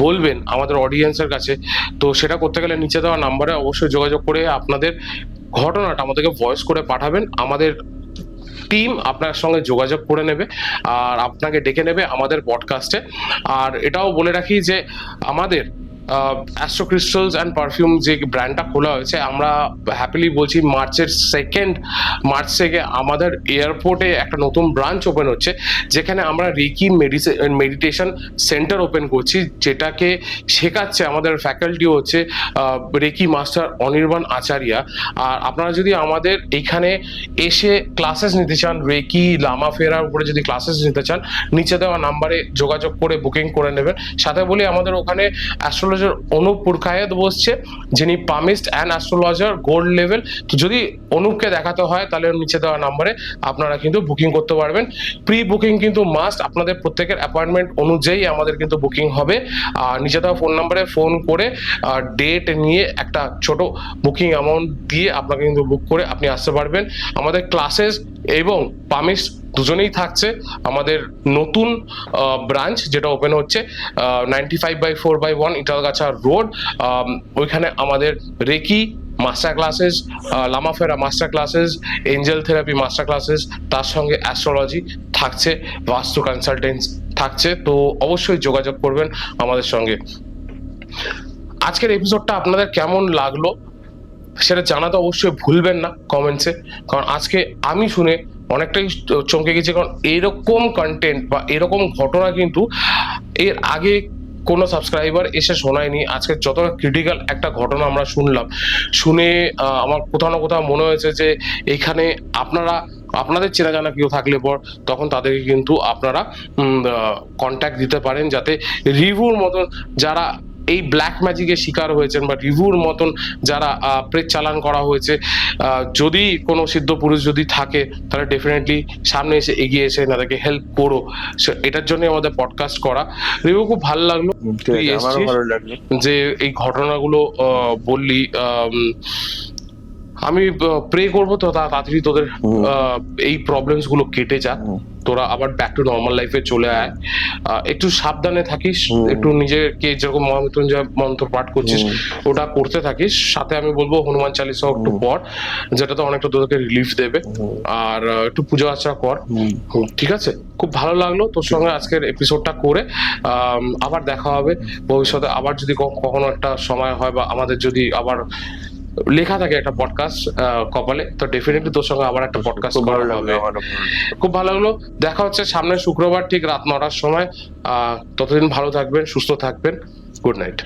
বলবেন আমাদের অডিয়েন্সের কাছে, তো সেটা করতে গেলে নিচে দেওয়া নাম্বারে অবশ্যই যোগাযোগ করে আপনাদের ঘটনাটা আমাদেরকে ভয়েস করে পাঠাবেন। আমাদের টিম আপনার সঙ্গে যোগাযোগ করে নেবে আর আপনাকে ডেকে নেবে আমাদের পডকাস্টে। আর এটাও বলে রাখি যে আমাদের অ্যাস্ট্রো ক্রিস্টালস অ্যান্ড পারফিউম যে ব্র্যান্ডটা খোলা হয়েছে, আমরা হ্যাপিলি বলছি মার্চের 2 মার্চ থেকে আমাদের এয়ারপোর্টে একটা নতুন ব্রাঞ্চ ওপেন হচ্ছে, যেখানে আমরা রেকি মেডিটেশন সেন্টার ওপেন করছি, যেটাকে শেখাচ্ছে আমাদের ফ্যাকাল্টি হচ্ছে রেকি মাস্টার অনির্বাণ আচার্যা। আর আপনারা যদি আমাদের এখানে এসে ক্লাসেস নিতে চান, রেকি লামা ফেরার উপরে যদি ক্লাসেস নিতে চান, নিচে দেওয়া নাম্বারে যোগাযোগ করে বুকিং করে নেবেন। সাথে বলি আমাদের ওখানে অ্যাস্ট্রোলজার অনুপ পুরকায়েত বসছে, যিনি palmist and astrologer gold level. তো যদি অনুপকে দেখাতে হয় তাহলে নিচে দেওয়া নাম্বারে আপনারা কিন্তু বুকিং করতে পারবেন। প্রি বুকিং কিন্তু মাস্ট, আপনাদের প্রত্যেকের অ্যাপয়েন্টমেন্ট অনুযায়ী আমাদের কিন্তু বুকিং হবে। আর নিচে দেওয়া ফোন নাম্বারে ফোন করে ডেট নিয়ে একটা ছোট বুকিং অ্যামাউন্ট দিয়ে আপনাকে কিন্তু বুক করে আপনি আসতে পারবেন। আমাদের ক্লাসেস এবং পামিস্ট দুজনেই থাকছে। আমাদের নতুন ব্রাঞ্চ যেটা ওপেন হচ্ছে 95/4/1 ইটালগাছা রোড, ওইখানে আমাদের রেকি মাস্টার ক্লাসেস, লামাফেরা master classes, angel therapy master classes, তার সঙ্গে অ্যাস্ট্রোলজি থাকছে, বাস্তু কনসালটেন্স থাকছে। তো অবশ্যই যোগাযোগ করবেন আমাদের সঙ্গে। আজকের এপিসোডটা আপনাদের কেমন লাগলো সেটা জানাতে অবশ্যই ভুলবেন না কমেন্টসে, কারণ আজকে আমি শুনে অনেকটাই চমকে গেছি। কারণ এরকম কন্টেন্ট বা এরকম ঘটনা কিন্তু এর আগে কোনো সাবস্ক্রাইবার এসে শোনায়নি। আজকে যতটা ক্রিটিক্যাল একটা ঘটনা আমরা শুনে আমার কোথাও না কোথাও মনে হয়েছে যে এখানে আপনাদের চেনা জানা কেউ থাকলে পর তখন তাদেরকে কিন্তু আপনারা কন্ট্যাক্ট দিতে পারেন, যাতে রিভিউর মতন যারা এই ব্ল্যাক ম্যাজিকের শিকার হয়েছেন বা রিভিউর মতন যারা প্রেত চালান করা হয়েছে, যদি কোনো সিদ্ধ পুরুষ যদি থাকে তাহলে ডেফিনেটলি সামনে এসে এগিয়ে এসে তাদেরকে হেল্প করো। এটার জন্য আমাদের পডকাস্ট করা। রিভিউ খুব ভালো লাগলো যে এই ঘটনাগুলো বললি। আমি প্রে করবো তো তাড়াতাড়ি তোদের এই প্রবলেমস গুলো কেটে যাক, তোরা আবার ব্যাক টু নর্মাল লাইফে চলে আয়। একটু সাবধানে থাকিস, একটু নিজেকে যেরকম মহামৃত্যুঞ্জয় মন্ত্র পাঠ করছিস ওটা করতে থাকিস। সাথে আমি বলবো হনুমান চালিসা একটু পড়, যেটাতে অনেকটা তোদেরকে রিলিফ দেবে। আর একটু পূজা আর্চা কর, ঠিক আছে? খুব ভালো লাগলো তোর সঙ্গে আজকের এপিসোডটা করে। আবার দেখা হবে ভবিষ্যতে, আবার যদি কখনো একটা সময় হয় বা আমাদের যদি আবার লেখা থাকে একটা পডকাস্ট কপালে, তো ডেফিনেটলি তোর সঙ্গে আবার একটা পডকাস্ট করা হবে। খুব ভালো লাগলো। দেখা হচ্ছে সামনের শুক্রবার ঠিক রাত 9টার সময়। ততদিন ভালো থাকবেন, সুস্থ থাকবেন। Good night.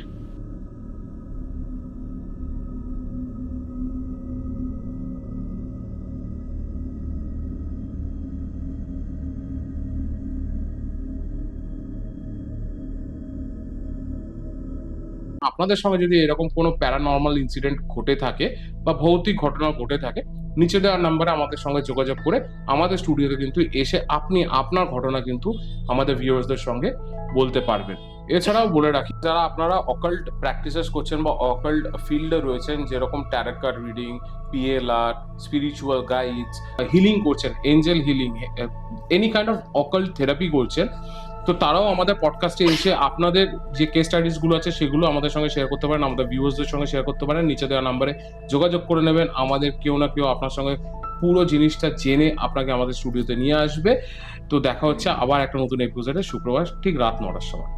আপনাদের সঙ্গে যদি এরকম কোনো প্যারানর্মাল ইনসিডেন্ট ঘটে থাকে বা ভৌতিক ঘটনা ঘটে থাকে, নিচে দেওয়ার নাম্বারে আমাদের সঙ্গে যোগাযোগ করে আমাদের স্টুডিওতে কিন্তু এসে আপনি আপনার ঘটনা কিন্তু আমাদের ভিউয়ার্সদের সঙ্গে বলতে পারবেন। এছাড়াও বলে রাখি, যারা আপনারা অকাল্ট প্র্যাকটিসেস করছেন বা অকাল্ট ফিল্ডে রয়েছেন, যেরকম tarot card reading, PLR, spiritual guides, healing করছেন, angel healing, any kind of occult therapy করছেন, তো তারাও আমাদের পডকাস্টে এসে আপনাদের যে কেস স্টাডিজ গুলো আছে সেগুলো আমাদের সঙ্গে শেয়ার করতে পারেন, আমাদের ভিউয়ার্সদের সঙ্গে শেয়ার করতে পারেন। নিচে দেওয়া নাম্বারে যোগাযোগ করে নেবেন। আমাদের কেউ না কেউ আপনার সঙ্গে পুরো জিনিসটা জেনে আপনাকে আমাদের স্টুডিওতে নিয়ে আসবে। তো দেখা হচ্ছে আবার একটা নতুন এপিসোডে শুক্রবার ঠিক রাত 9টার সময়।